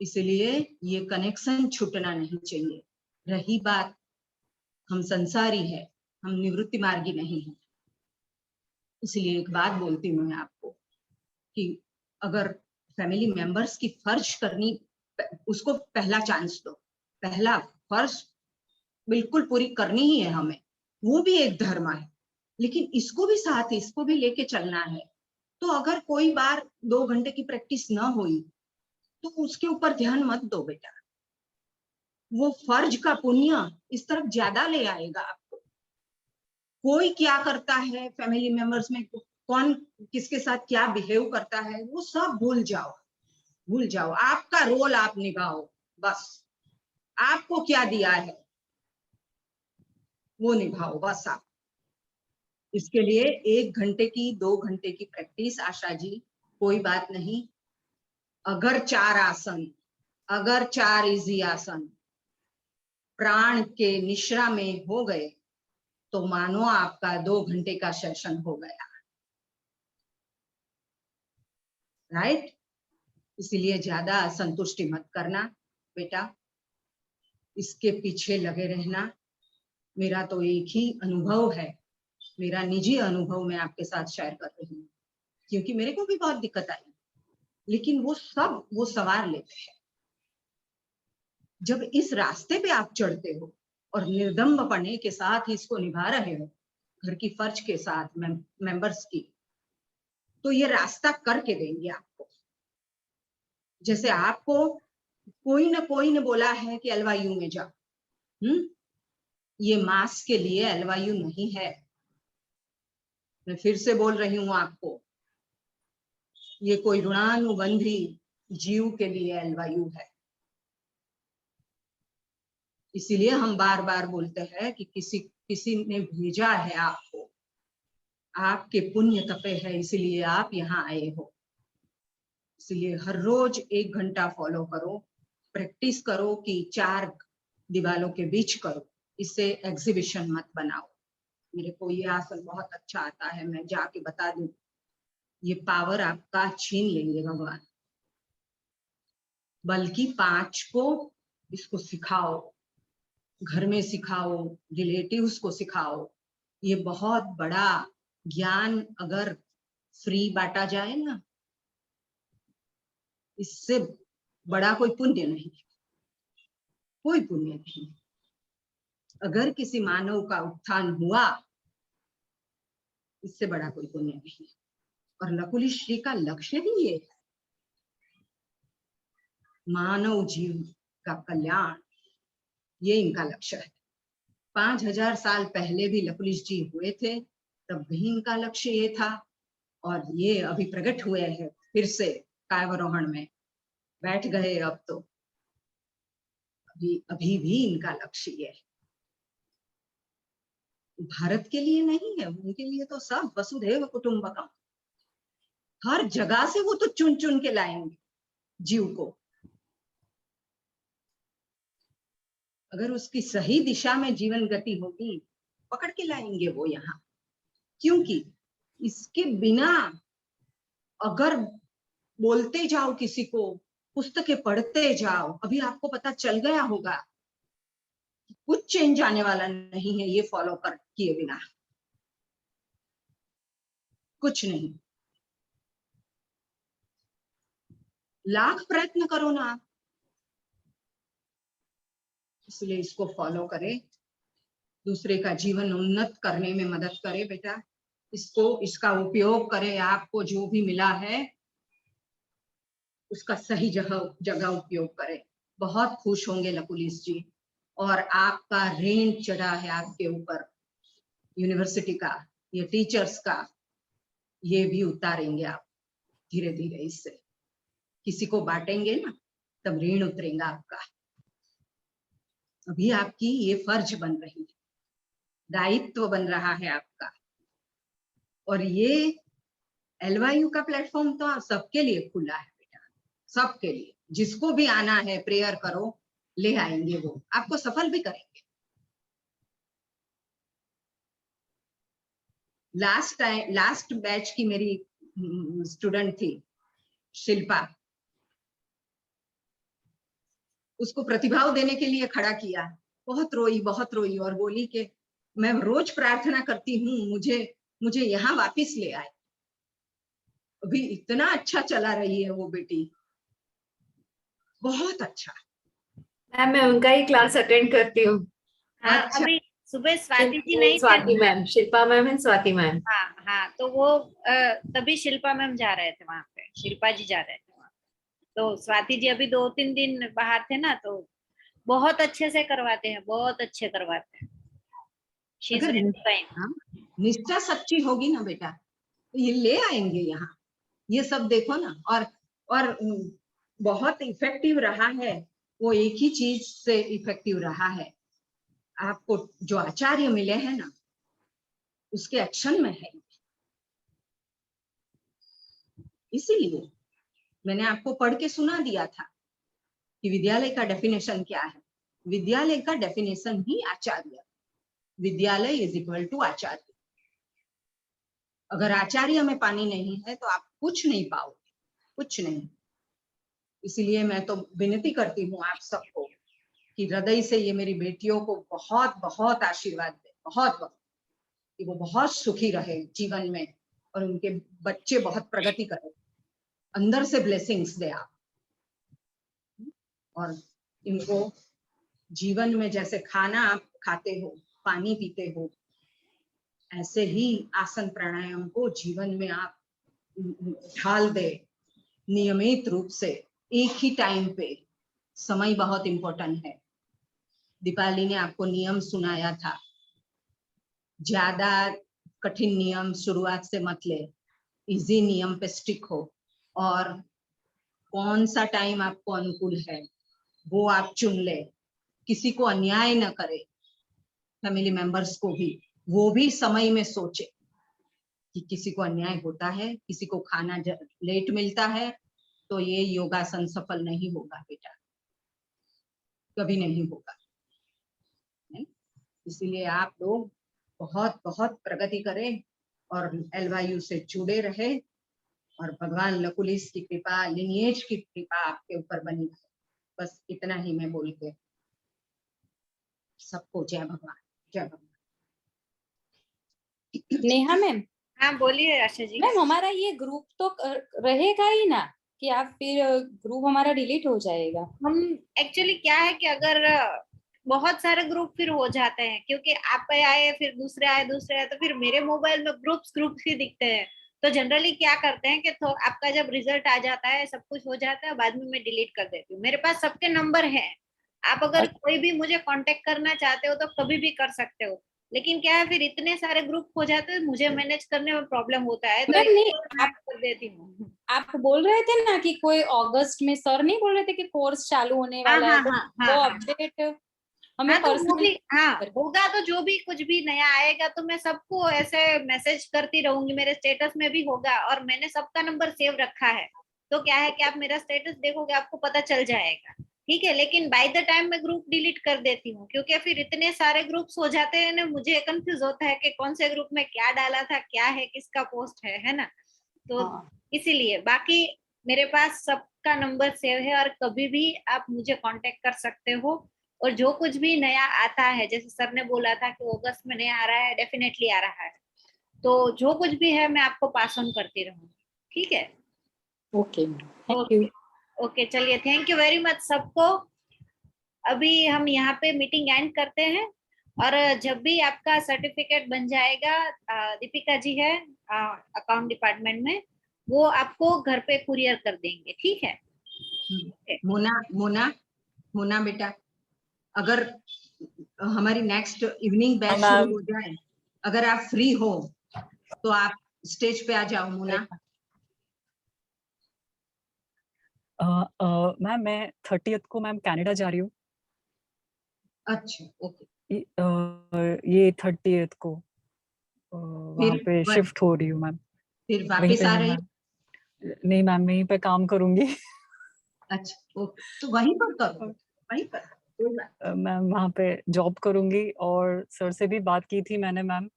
इसलिए ये कनेक्शन छूटना नहीं चाहिए। रही बात, हम संसारी है, हम निवृत्ति मार्गी नहीं है। इसलिए एक बात बोलती हूँ मैं आपको कि अगर फैमिली मेंबर्स की फर्ज करनी, उसको पहला चांस दो। पहला फर्ज बिल्कुल पूरी करनी ही है हमें, वो भी एक धर्म है, लेकिन इसको भी साथ, इसको भी लेके चलना है। तो अगर कोई बार 2 घंटे की प्रैक्टिस ना हुई तो उसके ऊपर ध्यान मत दो बेटा। वो फर्ज का पुण्य इस तरफ ज्यादा ले आएगा आपको। कोई क्या करता है फैमिली मेंबर्स में, कौन किसके साथ क्या बिहेव करता है, वो सब भूल जाओ, भूल जाओ। आपका रोल आप निभाओ, बस आपको क्या दिया है वो निभाओ बस आप। इसके लिए 1 घंटे की 2 घंटे की प्रैक्टिस आशा जी कोई बात नहीं। अगर 4 आसन, अगर 4 इजी आसन प्राण के निश्रा में हो गए तो मानो आपका 2 घंटे का सेशन हो गया, राइट। इसलिए ज्यादा संतुष्टि मत करना बेटा, इसके पीछे लगे रहना। मेरा तो एक ही अनुभव है, मेरा निजी अनुभव मैं आपके साथ शेयर कर रही हूँ, क्योंकि मेरे को भी बहुत दिक्कत आई, लेकिन वो सब वो सवार लेते हैं। जब इस रास्ते पे आप चढ़ते हो और निर्दम्बपने के साथ इसको निभा रहे हो, घर की फर्ज के साथ, मेंबर्स की, तो ये रास्ता करके देंगे आपको। जैसे आपको कोई न बोला है कि LYU में जाओ, ये मास के लिए LYU नहीं है। मैं फिर से बोल रही हूँ आपको, ये कोई ऋणानुबंधी जीव के लिए LYU है। इसीलिए हम बार बार बोलते हैं कि किसी ने भेजा है आपको, आपके पुण्य तपे है, इसलिए आप यहाँ आए हो। इसलिए हर रोज 1 घंटा फॉलो करो, प्रैक्टिस करो कि 4 दीवालों के बीच करो, इससे एग्जीबिशन मत बनाओ। मेरे को ये आसन बहुत अच्छा आता है, मैं जाके बता दूं, ये पावर आपका छीन लेंगे भगवान। बल्कि 5 को इसको सिखाओ, घर में सिखाओ, रिलेटिव्स को सिखाओ। ये बहुत बड़ा ज्ञान अगर फ्री बांटा जाए ना, इससे बड़ा कोई पुण्य नहीं, कोई पुण्य नहीं। अगर किसी मानव का उत्थान हुआ, इससे बड़ा कोई पुण्य नहीं। और नकुली श्री का लक्ष्य ही ये है, मानव जीव का कल्याण, ये इनका लक्ष्य है। 5000 साल पहले भी लकुलिश जी हुए थे, तब भी इनका लक्ष्य ये था, और ये अभी प्रकट हुए हैं फिर से कायवरोहण में बैठ गए। अब तो अभी भी इनका लक्ष्य ये है। भारत के लिए नहीं है, उनके लिए तो सब वसुधैव कुटुंबकम, हर जगह से वो तो चुन चुन के लाएंगे जीव को। अगर उसकी सही दिशा में जीवन गति होगी, पकड़ के लाएंगे वो यहाँ। क्योंकि इसके बिना अगर बोलते जाओ किसी को, पुस्तकें पढ़ते जाओ, अभी आपको पता चल गया होगा कुछ चेंज आने वाला नहीं है ये फॉलो कर किए बिना, कुछ नहीं। लाख प्रयत्न करो ना, इसलिए इसको फॉलो करें, दूसरे का जीवन उन्नत करने में मदद करे बेटा। इसका उपयोग करें, आपको जो भी मिला है उसका सही जगह उपयोग करें। बहुत खुश होंगे लकुलिस जी, और आपका ऋण चढ़ा है आपके ऊपर यूनिवर्सिटी का, ये टीचर्स का, ये भी उतारेंगे आप धीरे धीरे। इससे किसी को बांटेंगे ना, तब ऋण उतरेगा आपका। अभी आपकी ये फर्ज बन रही है, दायित्व बन रहा है आपका। और ये LYU का प्लेटफॉर्म तो सबके लिए खुला है बेटा, सबके लिए। जिसको भी आना है प्रेयर करो, ले आएंगे, वो आपको सफल भी करेंगे। लास्ट बैच की मेरी स्टूडेंट थी शिल्पा, उसको प्रतिभाव देने के लिए खड़ा किया, बहुत रोई और बोली कि मैं रोज प्रार्थना करती हूँ, मुझे यहाँ वापस ले आए। अभी इतना अच्छा चला रही है वो बेटी, बहुत अच्छा। मैम मैं उनका ही क्लास अटेंड करती हूँ। हाँ, अच्छा। अभी सुबह स्वाति जी नहीं थे। Swati ma'am, Shilpa ma'am and Swati ma'am. हाँ हाँ, तो वो तभी शिल्पा मैम जा रहे थे वहां पे, शिल्पा जी जा रहे थे वहां पे। तो स्वाति जी अभी 2-3 दिन बाहर थे ना, तो बहुत अच्छे से करवाते हैं, बहुत अच्छे करवाते हैं। She is अगर very fine. हाँ, निष्ठा सच्ची होगी ना बेटा, तो ये ले आएंगे यहाँ। ये सब देखो ना, और बहुत इफेक्टिव रहा है वो, एक ही चीज से इफेक्टिव रहा है। आपको जो आचार्य मिले हैं ना, उसके एक्शन में है। इसीलिए मैंने आपको पढ़ के सुना दिया था कि विद्यालय का डेफिनेशन क्या है। विद्यालय का डेफिनेशन ही आचार्य। विद्यालय इज इक्वल टू आचार्य। अगर आचार्य में पानी नहीं है तो आप कुछ नहीं पाओगे, कुछ नहीं। इसलिए मैं तो विनती करती हूँ आप सबको कि हृदय से ये मेरी बेटियों को बहुत बहुत आशीर्वाद दे, बहुत बहुत, कि वो बहुत सुखी रहे जीवन में और उनके बच्चे बहुत प्रगति करें। अंदर से ब्लेसिंग्स दे आप, और इनको जीवन में जैसे खाना आप खाते हो, पानी पीते हो, ऐसे ही आसन प्राणायाम को जीवन में आप ढाल दे नियमित रूप से, एक ही टाइम पे। समय बहुत इंपॉर्टेंट है। दीपाली ने आपको नियम सुनाया था, ज्यादा कठिन नियम शुरुआत से मत ले, इजी नियम पे स्टिक हो, और कौन सा टाइम आपको अनुकूल है वो आप चुन ले। किसी को अन्याय न करे, फैमिली मेंबर्स को भी, वो भी समय में सोचे कि किसी को अन्याय होता है, किसी को खाना लेट मिलता है, तो ये योगासन सफल नहीं होगा बेटा, कभी नहीं होगा। इसीलिए आप लोग बहुत बहुत प्रगति करें और LYU से जुड़े रहे, और भगवान लकुलिस की कृपा, लिनिएज की कृपा आपके ऊपर बनी रहे। बस इतना ही मैं बोल के सबको जय भगवान, जय भगवान। नेहा मैम। हाँ बोलिए आशा जी। मैम हमारा ये ग्रुप तो रहेगा ही ना, कि आप फिर ग्रुप हमारा डिलीट हो जाएगा? हम एक्चुअली क्या है कि अगर बहुत सारे ग्रुप फिर हो जाते हैं, क्योंकि आप आए फिर दूसरे आए, तो फिर मेरे मोबाइल में ग्रुप्स ही दिखते हैं। तो जनरली क्या करते हैं कि तो आपका जब रिजल्ट आ जाता है, सब कुछ हो जाता है, बाद में मैं डिलीट कर देती हूँ। मेरे पास सबके नंबर है, आप अगर कोई भी मुझे कांटेक्ट करना चाहते हो तो कभी भी कर सकते हो। लेकिन क्या है, फिर इतने सारे ग्रुप हो जाते हैं, मुझे मैनेज करने में प्रॉब्लम होता है, तो नहीं, आप कर देती हूँ। आप बोल रहे थे ना कि कोई अगस्त में, सर नहीं बोल रहे थे कि कोर्स चालू होने वाला है, तो वो अपडेट हमें पर्सनली होगा। तो जो भी कुछ भी नया आएगा तो मैं सबको ऐसे मैसेज करती रहूंगी, मेरे स्टेटस में भी होगा, और मैंने सबका नंबर सेव रखा है। तो क्या है कि आप मेरा स्टेटस देखोगे, आपको पता चल जाएगा, ठीक है। लेकिन बाय द टाइम मैं ग्रुप डिलीट कर देती हूँ, क्योंकि फिर इतने सारे ग्रुप्स हो जाते हैं ना, मुझे कंफ्यूज होता है कि कौन से ग्रुप में क्या डाला था, क्या है, किसका पोस्ट है ना। तो इसीलिए बाकी मेरे पास सबका नंबर सेव है, और कभी भी आप मुझे कांटेक्ट कर सकते हो। और जो कुछ भी नया आता है, जैसे सर ने बोला था कि अगस्त में नया आ रहा है, डेफिनेटली आ रहा है, तो जो कुछ भी है मैं आपको पास ऑन करती रहूंगी, ठीक है। Okay, thank you. ओके, चलिए, थैंक यू वेरी मच सबको। अभी हम यहाँ पे मीटिंग एंड करते हैं, और जब भी आपका सर्टिफिकेट बन जाएगा, दीपिका जी है अकाउंट डिपार्टमेंट में, वो आपको घर पे कुरियर कर देंगे, ठीक है। मोना बेटा, अगर हमारी नेक्स्ट इवनिंग बैच शुरू हो जाए, अगर आप फ्री हो तो आप स्टेज पे आ जाओ। मोना। मैम मैं 30th को मैम कनाडा जा रही हूँ। अच्छा, ओके। ये 30th को वहाँ पे शिफ्ट हो रही हूँ मैम। फिर वहीं वापस पे आ हूँ रही? मैम। नहीं मैम, यहीं पे काम करूंगी। अच्छा ओके, तो वहीं पर करो, वहीं पर कोई बात। मैम वहाँ पे जॉब करूंगी, और सर से भी बात की थी मैंने मैम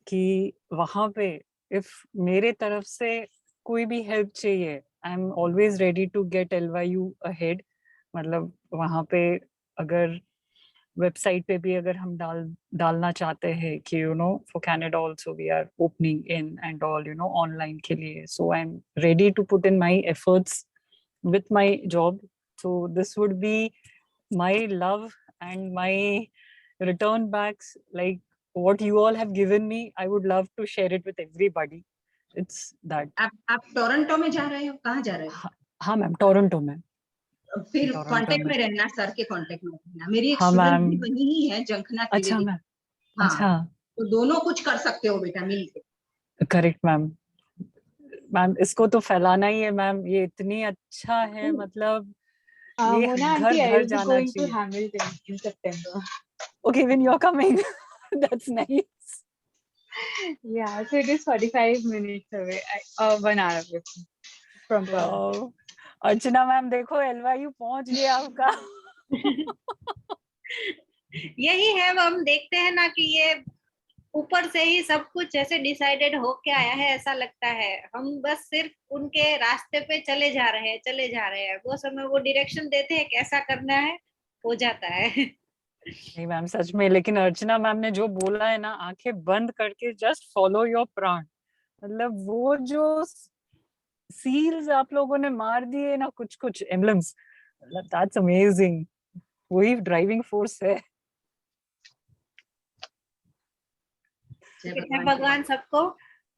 कि वहाँ पे इफ मेरे तरफ से कोई भी हेल्प चाहिए, I am always ready to get LYU ahead. मतलब वहाँ पे अगर वेबसाइट पे भी अगर हम डालना चाहते हैं कि for Canada also we are opening in and all online के लिए, so I am ready to put in my efforts with my job. So this would be my love and my return backs, like what you all have given me. I would love to share it with everybody. It's that. आप Toronto में जा रहे हो? कहाँ जा रहे हो? हाँ मैम, टोरंटो में। फिर टोरंटो कांटेक्ट में। में रहना, सर के कांटेक्ट में रहना। मेरी एक हाँ स्टूडेंट मैम। भी वही ही है, जंखना अच्छा त्रिवेदी। मैम। हाँ, अच्छा, तो दोनों कुछ कर सकते हो बेटा मिलके। Correct ma'am. मैम इसको तो फैलाना ही है मैम, ये इतनी अच्छा है, मतलब ये Mona घर auntie, I घर will be जाना going to चाहिए। Hamilton in September. Okay, when you're coming, that's nice. Yeah, so it is 45 minutes away, 1 hour away from Perth. Wow. Archana ma'am देखो LYU पहुंच गया आपका। यही है, वो हम देखते हैं ना कि ये ऊपर से ही सब कुछ ऐसे डिसाइडेड होके आया है, ऐसा लगता है। हम बस सिर्फ उनके रास्ते पे चले जा रहे हैं। वो समय वो डायरेक्शन देते हैं कैसा करना है, हो जाता है। नहीं मैम सच में, लेकिन अर्चना मैम ने जो बोला है ना, आंखें बंद करके जस्ट फॉलो योर प्राण, मतलब वो जो सील्स आप लोगों ने मार दिए ना, कुछ कुछ एम्बलम्स, मतलब दैट्स अमेजिंग। वही ड्राइविंग फोर्स है। जय भगवान सबको।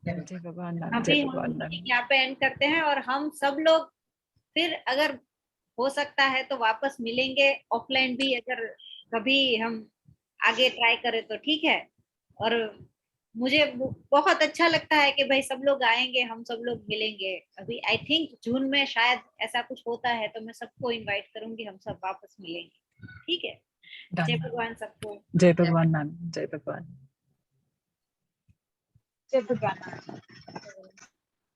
जय भगवान मैम, अभी जय हम भगवान मैम। यहाँ पे एंड करते हैं, और हम सब लोग फिर अगर हो सकता है तो वापस मिलेंगे ऑफलाइन भी, अगर कभी हम आगे ट्राई करें तो ठीक है। और मुझे बहुत अच्छा लगता है कि भाई सब लोग आएंगे, हम सब लोग मिलेंगे। अभी आई थिंक जून में शायद ऐसा कुछ होता है, तो मैं सबको इनवाइट करूंगी, हम सब वापस मिलेंगे, ठीक है। जय भगवान सबको। जय भगवान मैम, जय भगवान। जय भगवान।